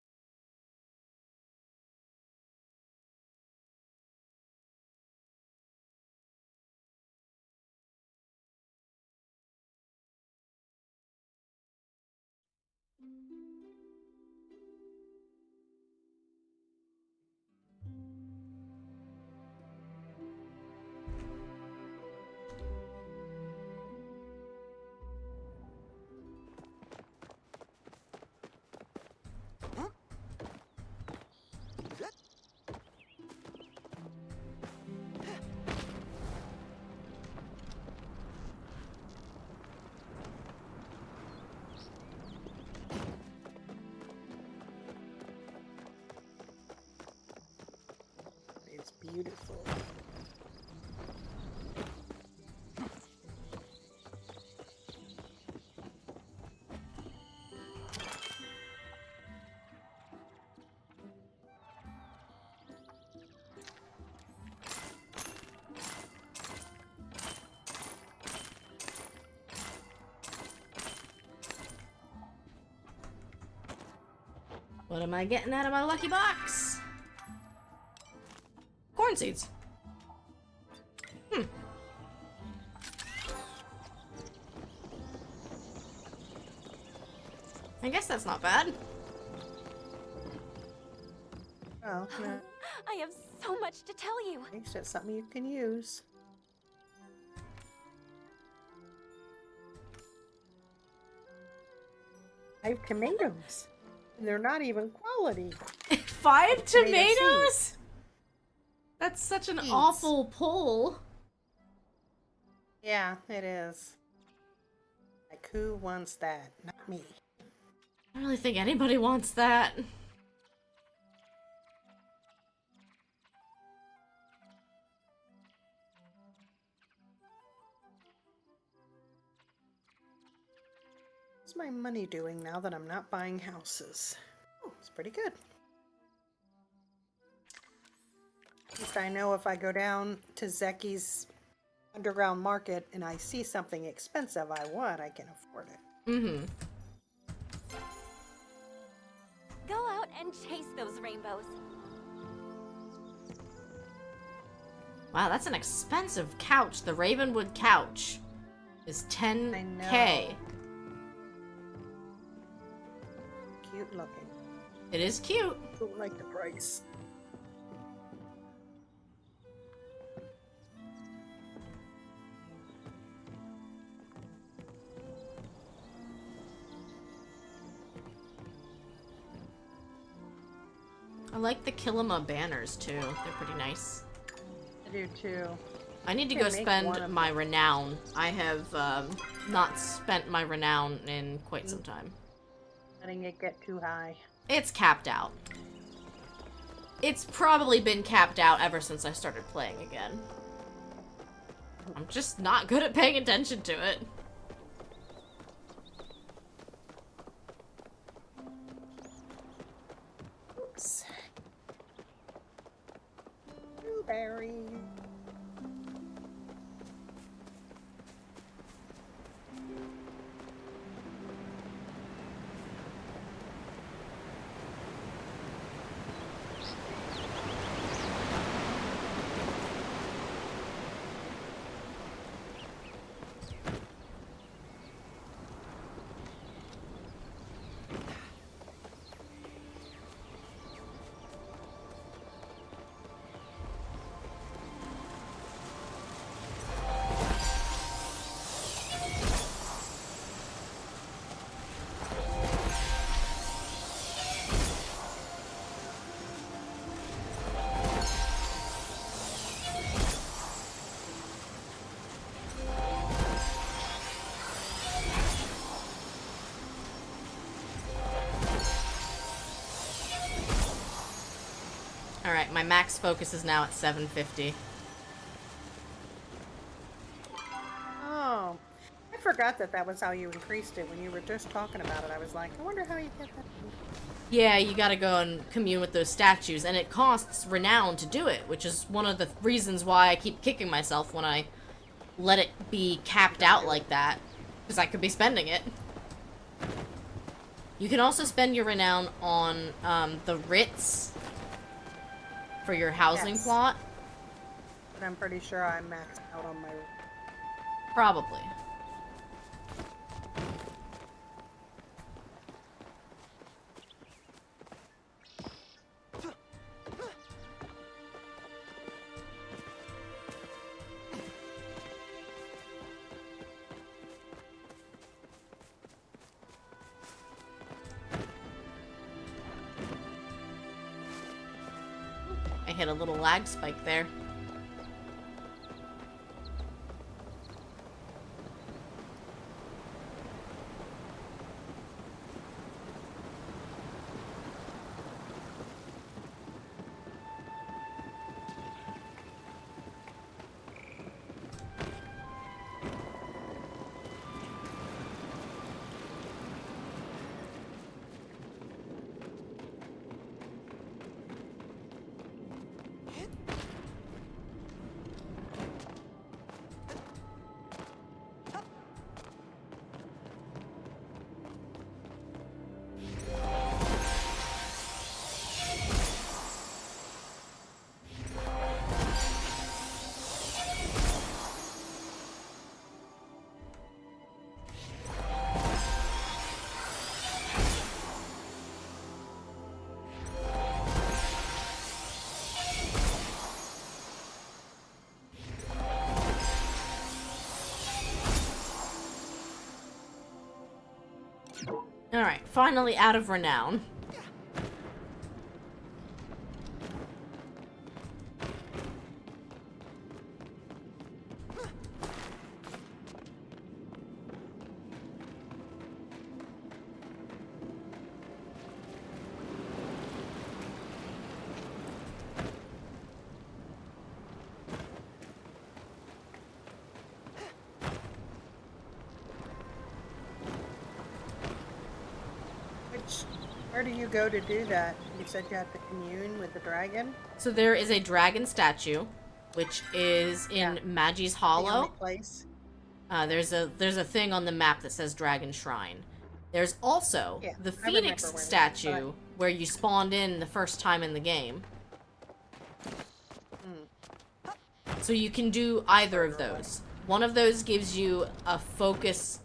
It's beautiful. What am I getting out of my lucky box? Corn seeds. I guess that's not bad. Oh, no. I have so much to tell you. At least it's something you can use. I have tomatoes. And they're not even quality. 5 Tomato tomatoes? seeds. That's such an Seeds. awful pull. Yeah, it is. Like, who wants that? Not me. I don't really think anybody wants that. What's my money doing now that I'm not buying houses? Oh, it's pretty good. At least I know if I go down to Zeki's underground market and I see something expensive I want, I can afford it. Mm-hmm. Go out and chase those rainbows. Wow, that's an expensive couch. The Ravenwood couch is 10K. Cute looking. It is cute. Don't like the price. I like the Kilima banners too. They're pretty nice. I do too. I need to Can go make spend one of my renown. I have not spent my renown in quite some time. Letting it get too high. It's capped out. It's probably been capped out ever since I started playing again. I'm just not good at paying attention to it. Oops. Blueberry. Alright, my max focus is now at 750. Oh, I forgot that was how you increased it when you were just talking about it. I was like, I wonder how you get that. Yeah, you gotta go and commune with those statues, and it costs renown to do it, which is one of the reasons why I keep kicking myself when I let it be capped out like that, because I could be spending it. You can also spend your renown on the writs for your housing Yes. plot. But I'm pretty sure I maxed out on my. Probably. I hit a little lag spike there. Alright, finally out of renown. Where do you go to do that? You said you have to commune with the dragon? So there is a dragon statue, which is in Magi's The Hollow. only place? There's a thing on the map that says Dragon Shrine. There's also Yeah, the I remember Phoenix where it is, statue where you spawned in the first time in the game. So you can do either of those. One of those gives you a focus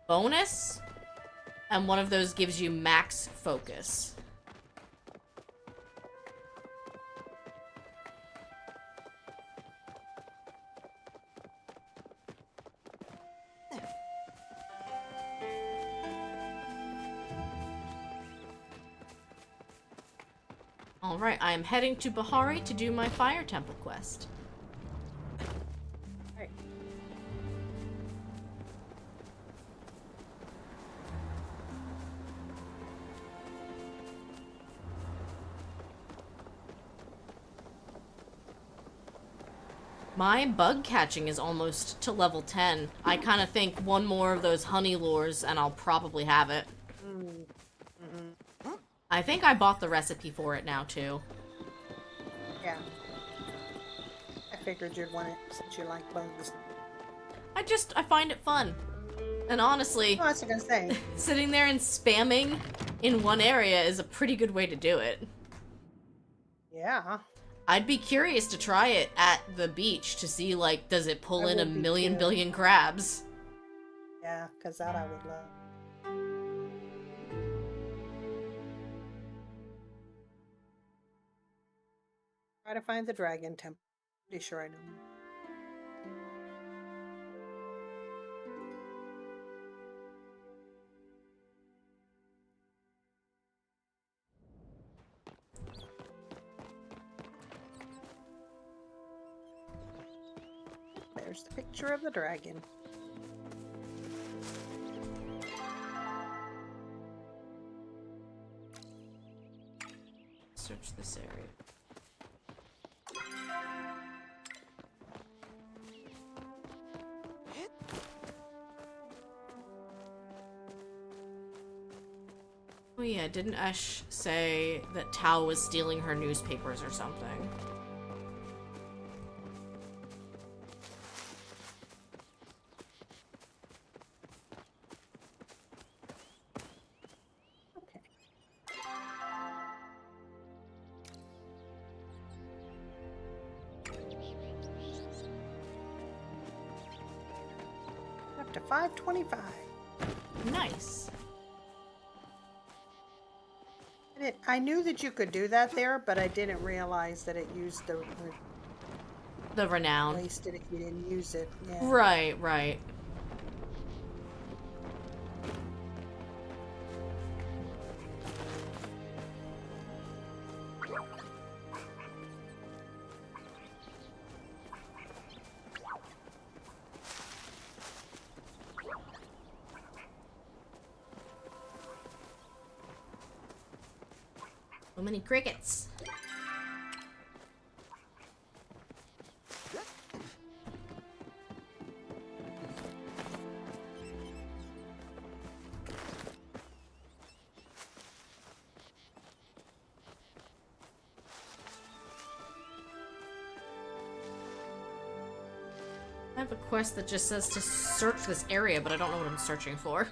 bonus, and one of those gives you max focus. Alright, I am heading to Bahari to do my Fire Temple quest. Right. My bug catching is almost to level 10. I kind of think one more of those honey lures and I'll probably have it. I think I bought the recipe for it now, too. Yeah. I figured you'd want it since you like bugs. I find it fun. And honestly, Oh, that's what I was gonna say. sitting there and spamming in one area is a pretty good way to do it. Yeah. I'd be curious to try it at the beach to see, like, does it pull in a would be million too. billion crabs? Yeah, because that I would love. Try to find the dragon temple. Pretty sure I know. There's the picture of the dragon. Search this area. Oh yeah, didn't Ash say that Tao was stealing her newspapers or something? Okay. Up to 525. Nice. I knew that you could do that there, but I didn't realize that it used The renown. wasted if you didn't use it. Yeah. Right, right. So many crickets. I have a quest that just says to search this area, but I don't know what I'm searching for.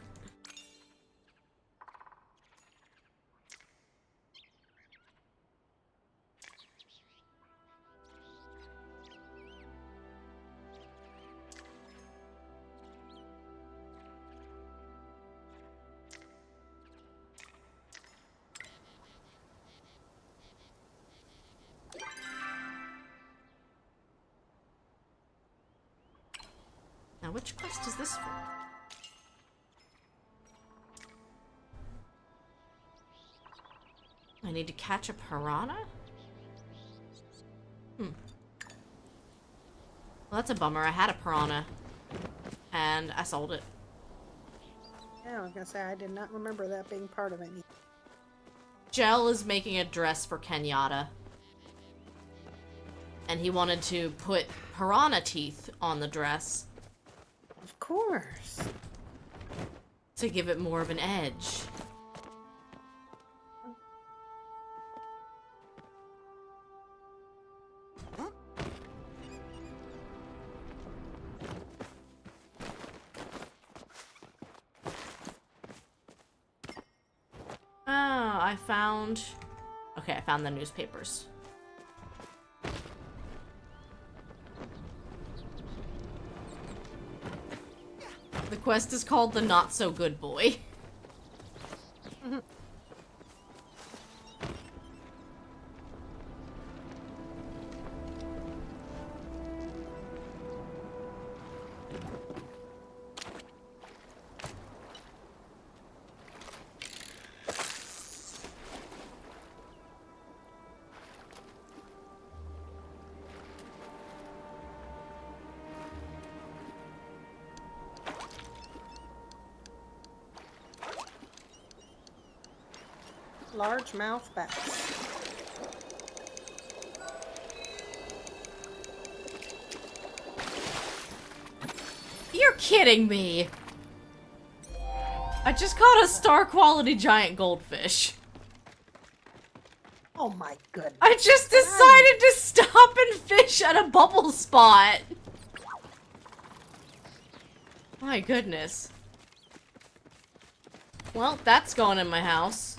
Now, which quest is this for? I need to catch a piranha? Well, that's a bummer. I had a piranha. And I sold it. Yeah, I was gonna say I did not remember that being part of any. Gel is making a dress for Kenyatta. And he wanted to put piranha teeth on the dress. Of course. To give it more of an edge. I found... Okay, I found the newspapers. The quest is called The Not So Good Boy. Largemouth bass. You're kidding me! I just caught a star quality giant goldfish. Oh my goodness. I just decided to stop and fish at a bubble spot. My goodness. Well, that's going in my house.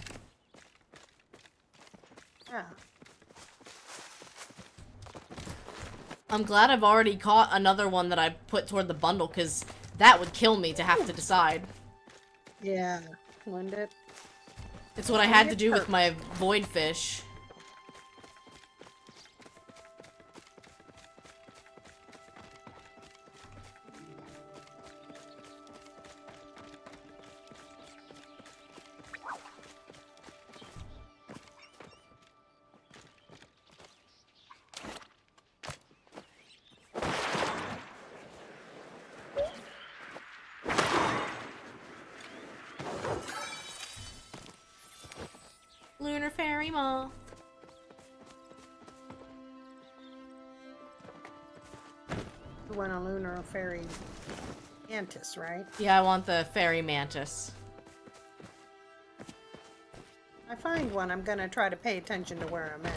Yeah. I'm glad I've already caught another one that I put toward the bundle, because that would kill me to have to decide. Yeah. Wouldn't it? It's what I had to do with my void fish. Lunar fairy moth. You want a lunar fairy mantis, right? Yeah, I want the fairy mantis. I find one, I'm gonna try to pay attention to where I'm at.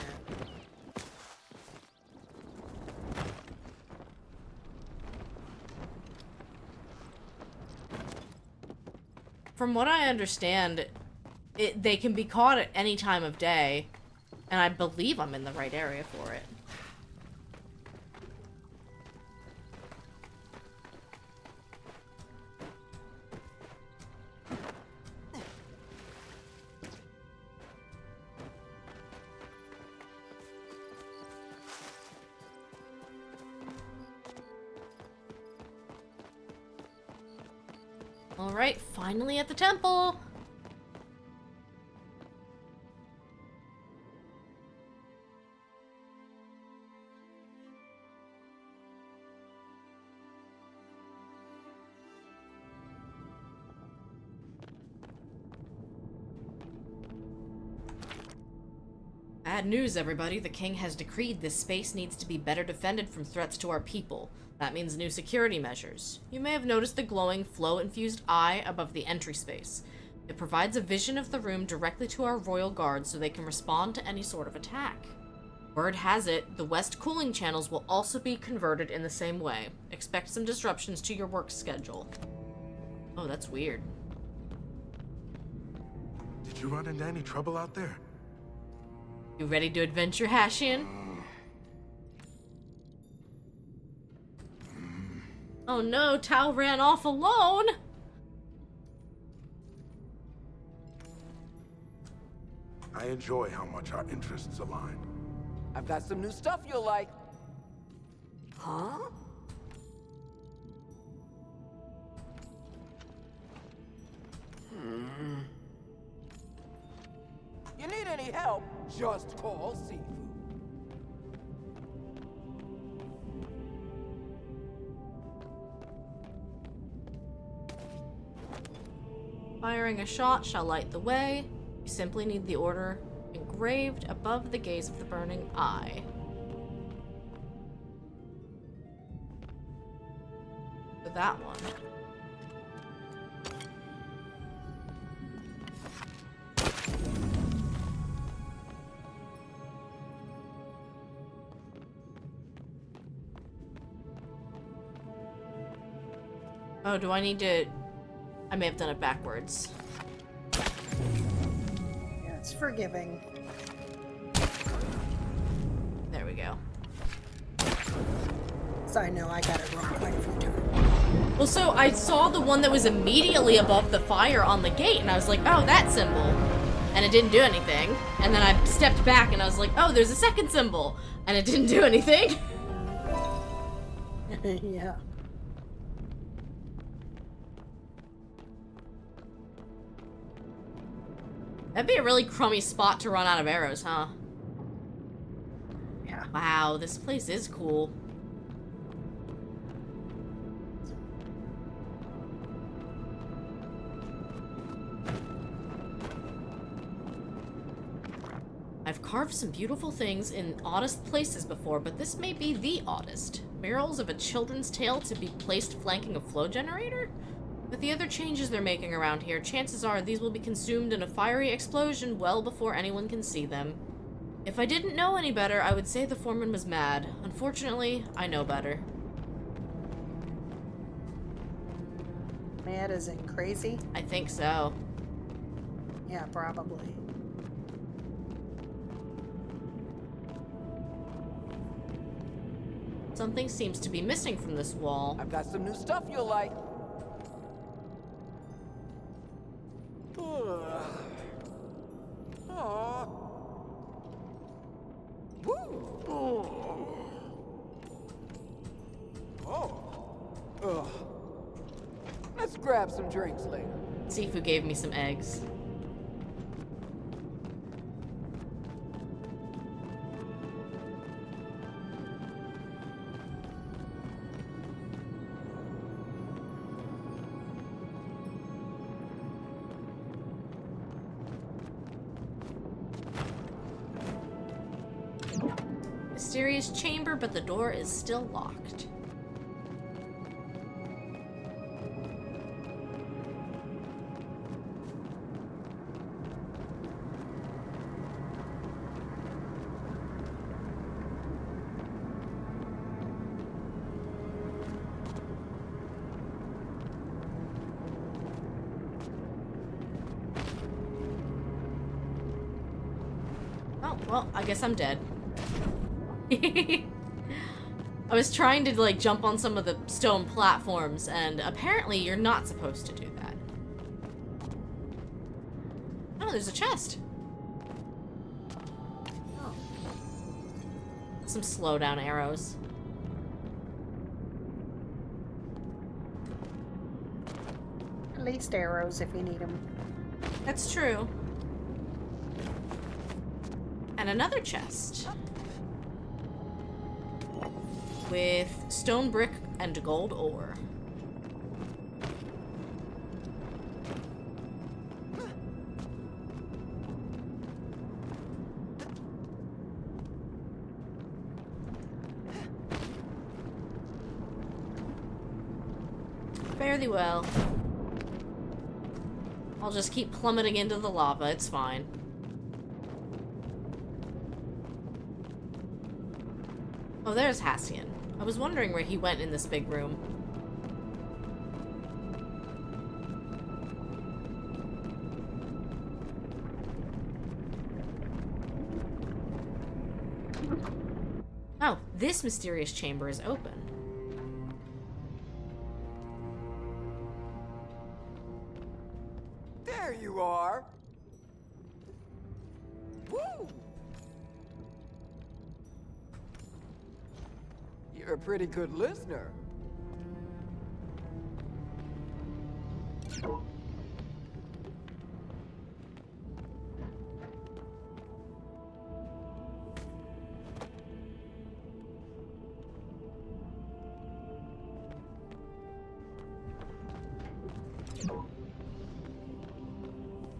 From what I understand, they can be caught at any time of day, and I believe I'm in the right area for it. Alright, finally at the temple! Bad news, everybody. The king has decreed this space needs to be better defended from threats to our people. That means new security measures. You may have noticed the glowing, flow-infused eye above the entry space. It provides a vision of the room directly to our royal guards so they can respond to any sort of attack. Word has it, the west cooling channels will also be converted in the same way. Expect some disruptions to your work schedule. Oh, that's weird. Did you run into any trouble out there? You ready to adventure, Hashian? Oh no, Tao ran off alone! I enjoy how much our interests align. I've got some new stuff you'll like. Huh? You need any help? Just call Seafood. Firing a shot shall light the way. You simply need the order engraved above the gaze of the burning eye. So that one. Oh, do I need to... I may have done it backwards. Yeah, it's forgiving. There we go. So I know I got it wrong quite a few times. Well, so I saw the one that was immediately above the fire on the gate, and I was like, oh, that symbol. And it didn't do anything. And then I stepped back, and I was like, oh, there's a second symbol. And it didn't do anything. Yeah. That'd be a really crummy spot to run out of arrows, huh? Yeah. Wow, this place is cool. I I've carved some beautiful things in oddest places before, but this may be the oddest. Barrels of a children's tale to be placed flanking a flow generator? With the other changes they're making around here, chances are these will be consumed in a fiery explosion well before anyone can see them. If I didn't know any better, I would say the foreman was mad. Unfortunately, I know better. Mad as in crazy? I think so. Yeah, probably. Something seems to be missing from this wall. I've got some new stuff you'll like. Let's grab some drinks later. Sifu gave me some eggs. Mysterious chamber, but the door is still locked. Oh, well, I guess I'm dead. I was trying to, like, jump on some of the stone platforms, and apparently you're not supposed to do that. Oh, there's a chest. Oh. Some slowdown arrows. At least arrows if you need them. That's true. And another chest. With stone brick and gold ore. Fare thee well. I'll just keep plummeting into the lava, it's fine. Oh, there's Hassian. I was wondering where he went in this big room. Oh, this mysterious chamber is open. There you are. Woo! You're a pretty good listener.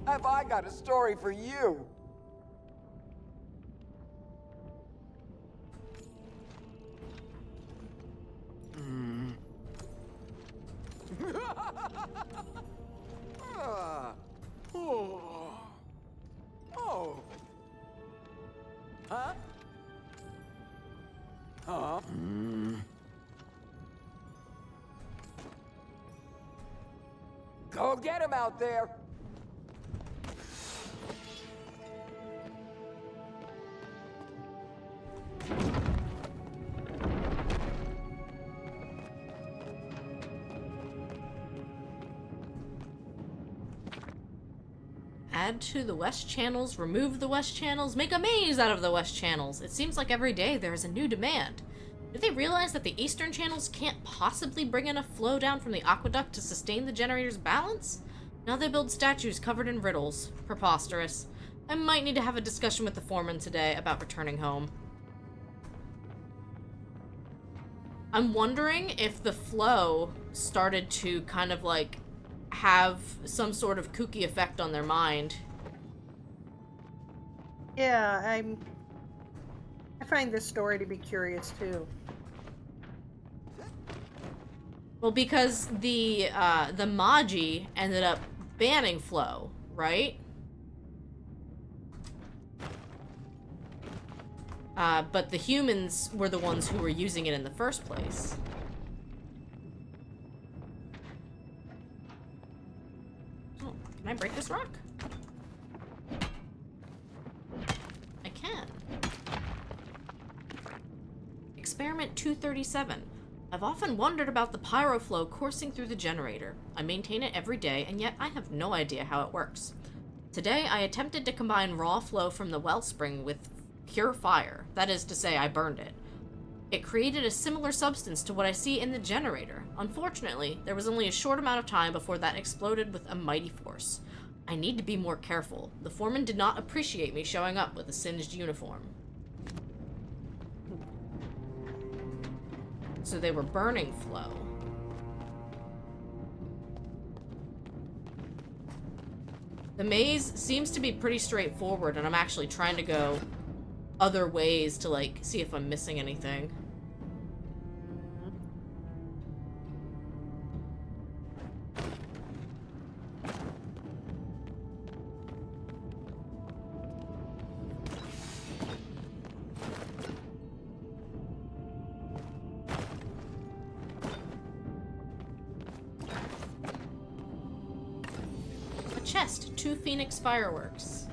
Have I got a story for you? Oh. Huh? Huh? Go get him out there. Add to the west channels, remove the west channels, make a maze out of the west channels. It seems like every day there is a new demand. Do they realize that the eastern channels can't possibly bring enough flow down from the aqueduct to sustain the generator's balance? Now they build statues covered in riddles. Preposterous. I might need to have a discussion with the foreman today about returning home. I'm wondering if the flow started to kind of like have some sort of kooky effect on their mind. Yeah, I find this story to be curious too. Well, because the Magi ended up banning flow, right? But the humans were the ones who were using it in the first place. Oh, can I break this rock? I can. Experiment 237. I've often wondered about the pyro flow coursing through the generator. I maintain it every day, and yet I have no idea how it works. Today, I attempted to combine raw flow from the wellspring with pure fire. That is to say, I burned it. It created a similar substance to what I see in the generator. Unfortunately, there was only a short amount of time before that exploded with a mighty force. I need to be more careful. The foreman did not appreciate me showing up with a singed uniform. So they were burning flow. The maze seems to be pretty straightforward, and I'm actually trying to go other ways to, like, see if I'm missing anything. A chest, 2 Phoenix fireworks.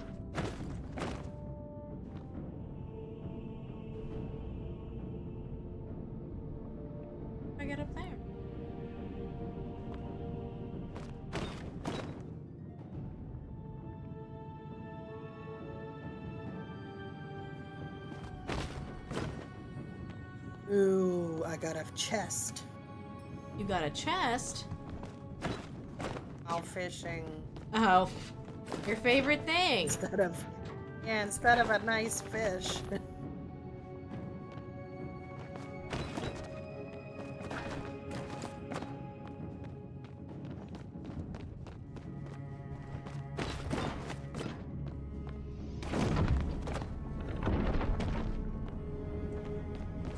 I get up there. Ooh, I got a chest. You got a chest? Out fishing. Oh, your favorite thing. Instead of a nice fish.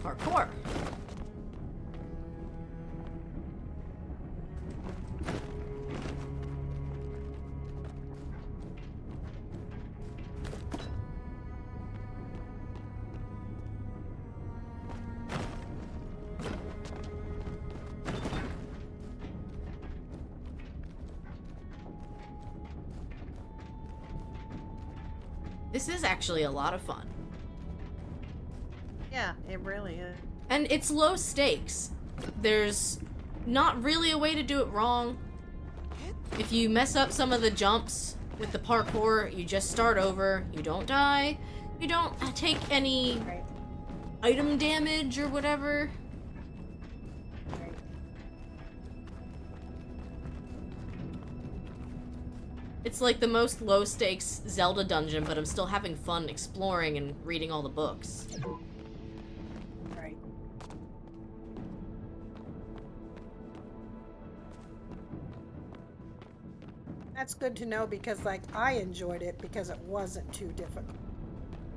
Parkour. This is actually a lot of fun. Yeah, it really is. And it's low stakes. There's not really a way to do it wrong. If you mess up some of the jumps with the parkour, you just start over. You don't die. You don't take any Right. item damage or whatever. Right. It's like the most low stakes Zelda dungeon, but I'm still having fun exploring and reading all the books. Right. That's good to know because, like, I enjoyed it because it wasn't too difficult.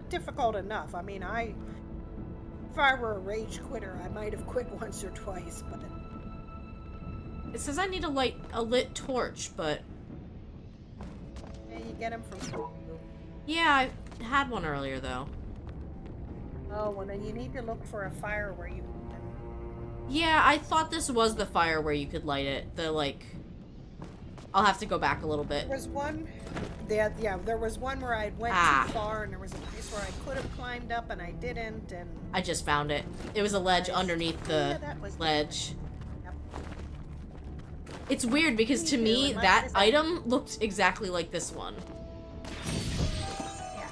Difficult enough. I mean, if I were a rage quitter, I might have quit once or twice, but It says I need to light a lit torch, but yeah, you get them from. yeah, I had one earlier though. Oh, well, then you need to look for a fire where you. Yeah, I thought this was the fire where you could light it. The, like... I'll have to go back a little bit. There was one. There was one where I went too far, and there was a place where I could have climbed up, and I didn't, and. I just found it. It was a ledge Nice. underneath Oh, the yeah, that was ledge. Yep. It's weird because Me to too, me, and like that this- item looked exactly like this one. Yeah.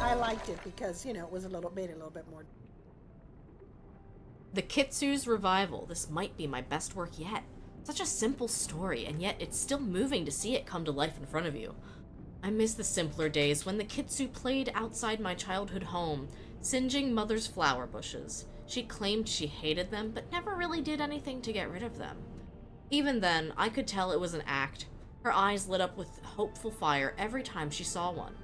I liked it because it was a little bit more. The Kitsu's Revival. This might be my best work yet. Such a simple story, and yet it's still moving to see it come to life in front of you. I miss the simpler days when the Kitsu played outside my childhood home, singeing Mother's flower bushes. She claimed she hated them, but never really did anything to get rid of them. Even then, I could tell it was an act. Her eyes lit up with hopeful fire every time she saw one.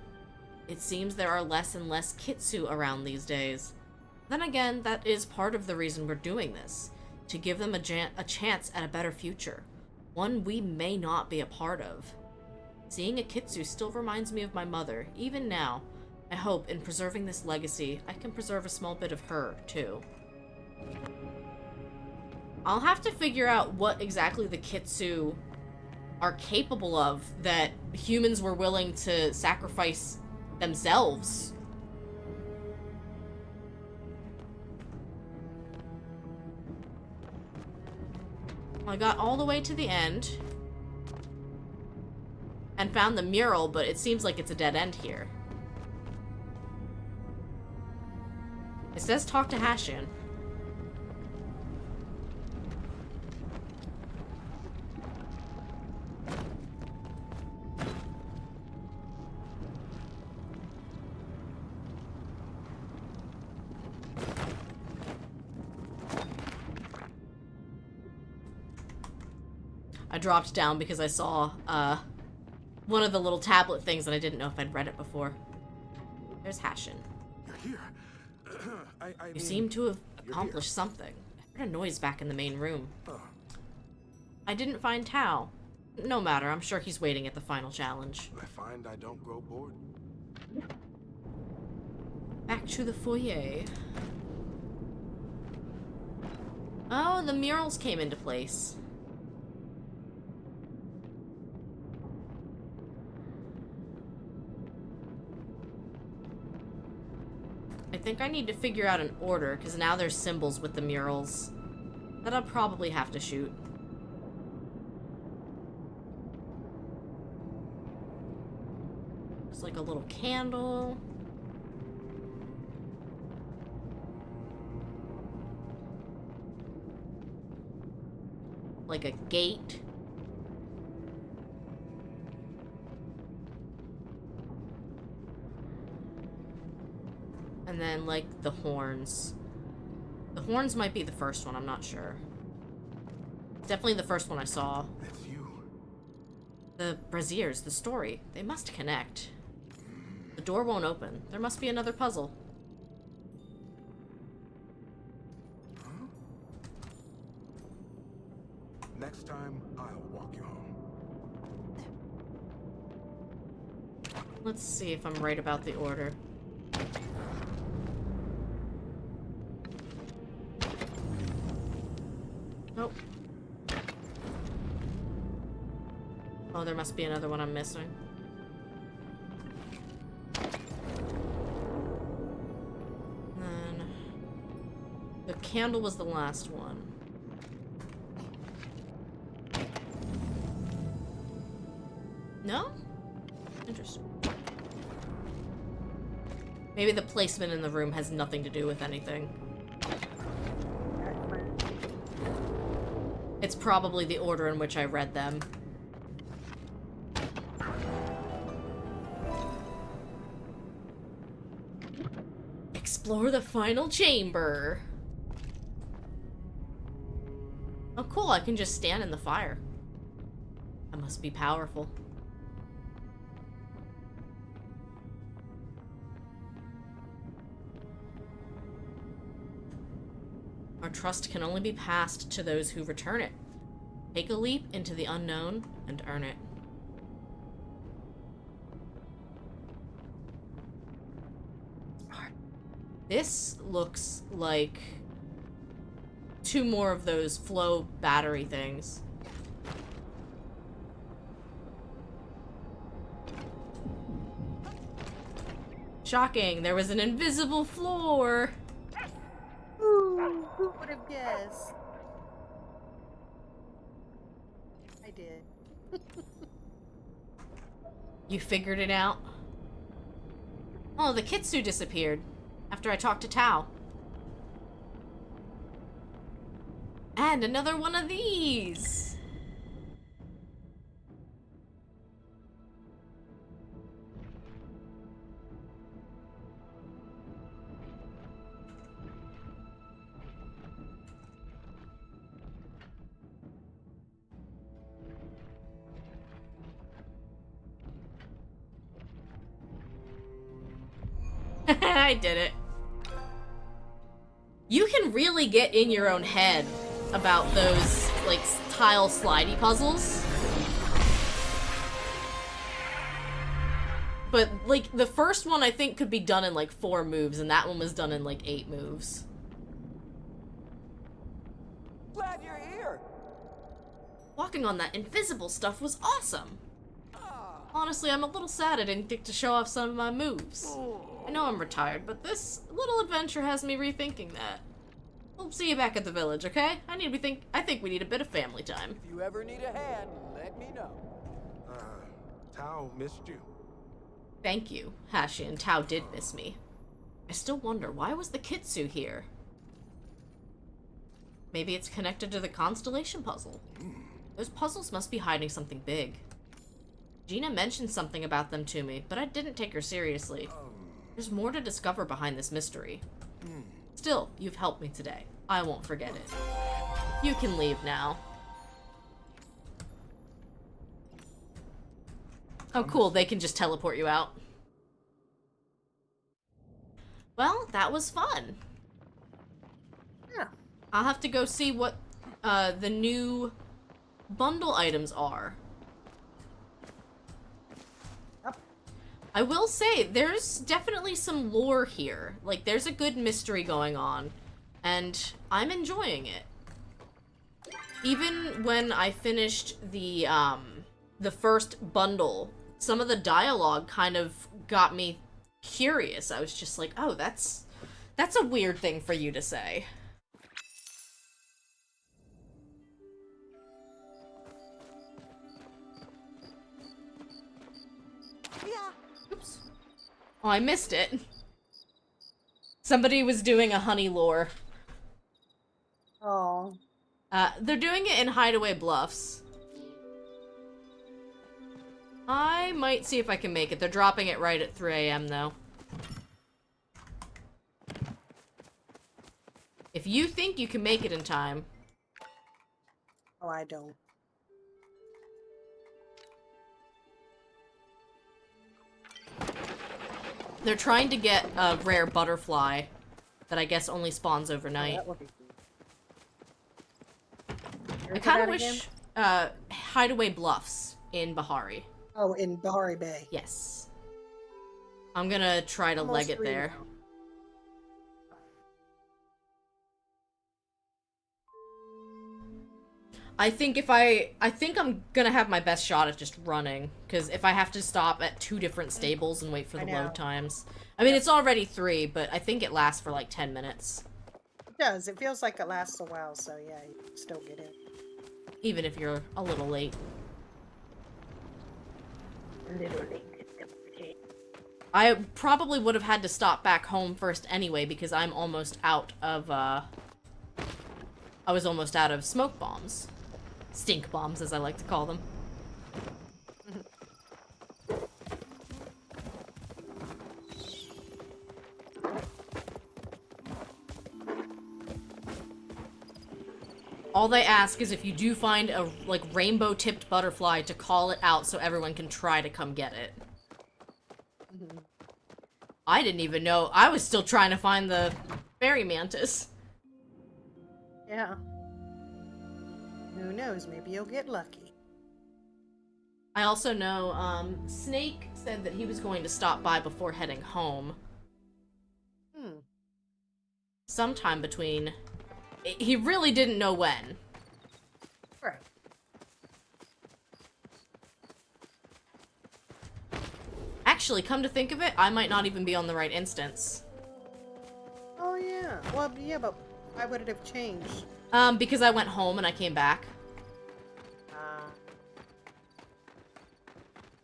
It seems there are less and less kitsu around these days. Then again, that is part of the reason we're doing this. To give them a chance at a better future. One we may not be a part of. Seeing a kitsu still reminds me of my mother, even now. I hope, in preserving this legacy, I can preserve a small bit of her, too. I'll have to figure out what exactly the kitsu are capable of that humans were willing to sacrifice themselves. I got all the way to the end and found the mural, but it seems like it's a dead end here. It says talk to Hashin. I dropped down because I saw one of the little tablet things and I didn't know if I'd read it before. There's Hashin. You're here. You seem to have accomplished something. I heard a noise back in the main room. I didn't find Tao. No matter, I'm sure he's waiting at the final challenge. I find I don't grow bored. Back to the foyer. Oh, the murals came into place. I think I need to figure out an order, because now there's symbols with the murals that I'll probably have to shoot. There's like a little candle. Like a gate. And then, like, the horns. The horns might be the first one, I'm not sure. Definitely the first one I saw. That's you. The braziers, the story. They must connect. The door won't open. There must be another puzzle. Huh? Next time, I'll walk you home. Let's see if I'm right about the order. Nope. Oh, there must be another one I'm missing. Then the candle was the last one. No? Interesting. Maybe the placement in the room has nothing to do with anything. It's probably the order in which I read them. Explore the final chamber. Oh, cool. I can just stand in the fire. That must be powerful. Our trust can only be passed to those who return it. Take a leap into the unknown and earn it. This looks like 2 more of those flow battery things. Shocking, there was an invisible floor. Ooh, who would have guessed? I did. You figured it out? Oh, the Kitsu disappeared after I talked to Tao. And another one of these! I did it. You can really get in your own head about those, like, tile slidey puzzles. But, like, the first one I think could be done in, like, 4 moves, and that one was done in, like, 8 moves. Glad you're here. Walking on that invisible stuff was awesome. Honestly, I'm a little sad I didn't get to show off some of my moves. I know I'm retired, but this little adventure has me rethinking that. We'll see you back at the village, okay? I think we need a bit of family time. If you ever need a hand, let me know. Tao missed you. Thank you. Hashi and Tao did miss me. I still wonder, why was the Kitsu here? Maybe it's connected to the constellation puzzle. Those puzzles must be hiding something big. Gina mentioned something about them to me, but I didn't take her seriously. There's more to discover behind this mystery. Still, you've helped me today. I won't forget it. You can leave now. Oh cool, they can just teleport you out. Well, that was fun. Yeah. I'll have to go see what the new bundle items are. Yep. I will say, there's definitely some lore here. Like, there's a good mystery going on, and I'm enjoying it. Even when I finished the first bundle, some of the dialogue kind of got me curious. I was just like, oh, that's a weird thing for you to say. Oops. Oh, I missed it. Somebody was doing a honey lore. Oh. They're doing it in Hideaway Bluffs. I might see if I can make it. They're dropping it right at 3 AM, though. If you think you can make it in time... Oh, I don't. They're trying to get a rare butterfly that I guess only spawns Oh, overnight. that would be cool. I kind of wish... Hideaway Bluffs in Bahari. Oh, in Bahari Bay. Yes. I'm gonna try to Almost leg it free there. now. I think I'm gonna have my best shot at just running, because if I have to stop at 2 different stables and wait for the I know. load times. I mean, it's already 3, but I think it lasts for like 10 minutes. It does. It feels like it lasts a while, so yeah, you can still get in. Even if you're a little late. I probably would have had to stop back home first anyway, because I'm almost out of, I was almost out of smoke bombs. Stink bombs, as I like to call them. All they ask is if you do find a, like, rainbow-tipped butterfly to call it out so everyone can try to come get it. I didn't even know. I was still trying to find the fairy mantis. Yeah. Who knows? Maybe you'll get lucky. I also know, Snake said that he was going to stop by before heading home. Sometime between... He really didn't know when. Right. Actually, come to think of it, I might not even be on the right instance. Oh, yeah. Well, yeah, but why would it have changed? Because I went home and I came back.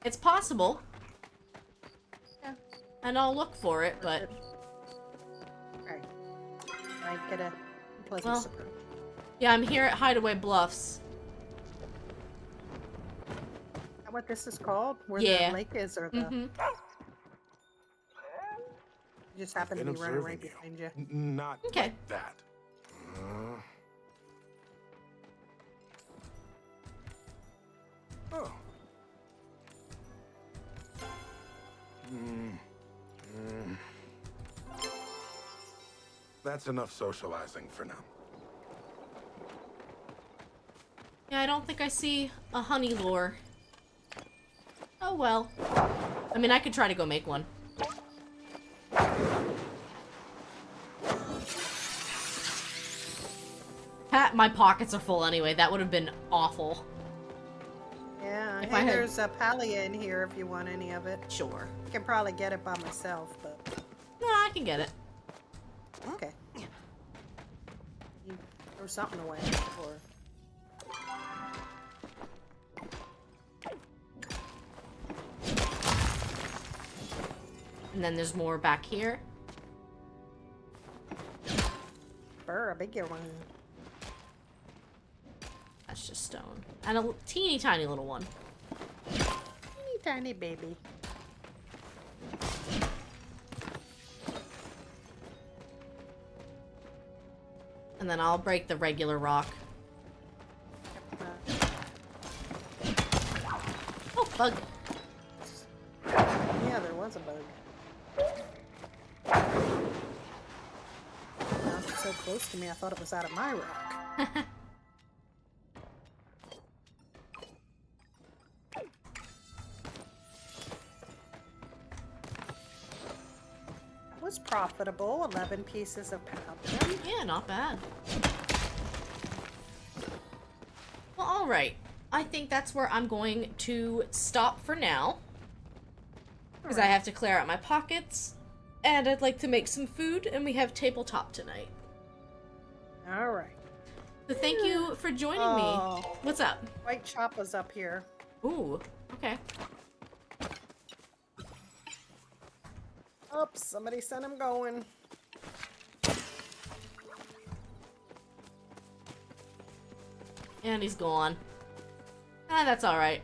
It's possible. Yeah. And I'll look for it, but... Right. Might get a pleasant Well, surprise. yeah, I'm here at Hideaway Bluffs. Is that what this is called? Where Yeah. the lake is, or the... You just happen to Been be running right observing behind you. Not Okay. like that. Oh. That's enough socializing for now. Yeah, I don't think I see a honey lure. Oh well. I mean, I could try to go make one. My pockets are full anyway. That would have been awful. Yeah, If hey, I had- there's a Palia in here if you want any of it. Sure. I can probably get it by myself, but No, I can get it. okay. You throw something away, or And then there's more back here. burr, a bigger one. That's just stone. And a teeny tiny little one. Teeny tiny baby. And then I'll break the regular rock. Oh, bug. Yeah, there was a bug. Now it's so close to me, I thought it was out of my rock. That was profitable. 11 pieces of palladium. Yeah, not bad. Well, alright. I think that's where I'm going to stop for now. Because I have to clear out my pockets. And I'd like to make some food, and we have tabletop tonight. All right. So thank you for joining me. Oh. What's up? White Choppa's up here. Ooh, okay. Oops, somebody sent him going. And he's gone. Ah, that's alright.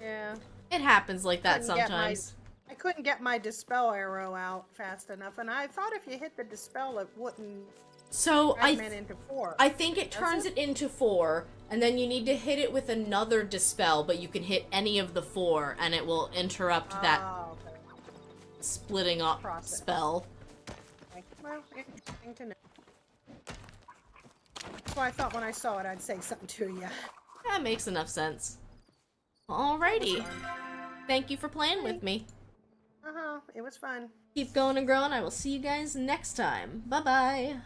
Yeah. It happens like that Couldn't get my- sometimes. I couldn't get my dispel arrow out fast enough, and I thought if you hit the dispel, it wouldn't So fragment into 4. I think it turns it into 4, and then you need to hit it with another dispel, but you can hit any of the 4, and it will interrupt that Oh, okay. splitting up Process. spell. Okay. Well, interesting to know. That's why I thought when I saw it, I'd say something to you. That makes enough sense. Alrighty. Thank you for playing with me. Uh-huh, it was fun. Keep going and growing. I will see you guys next time. Bye-bye.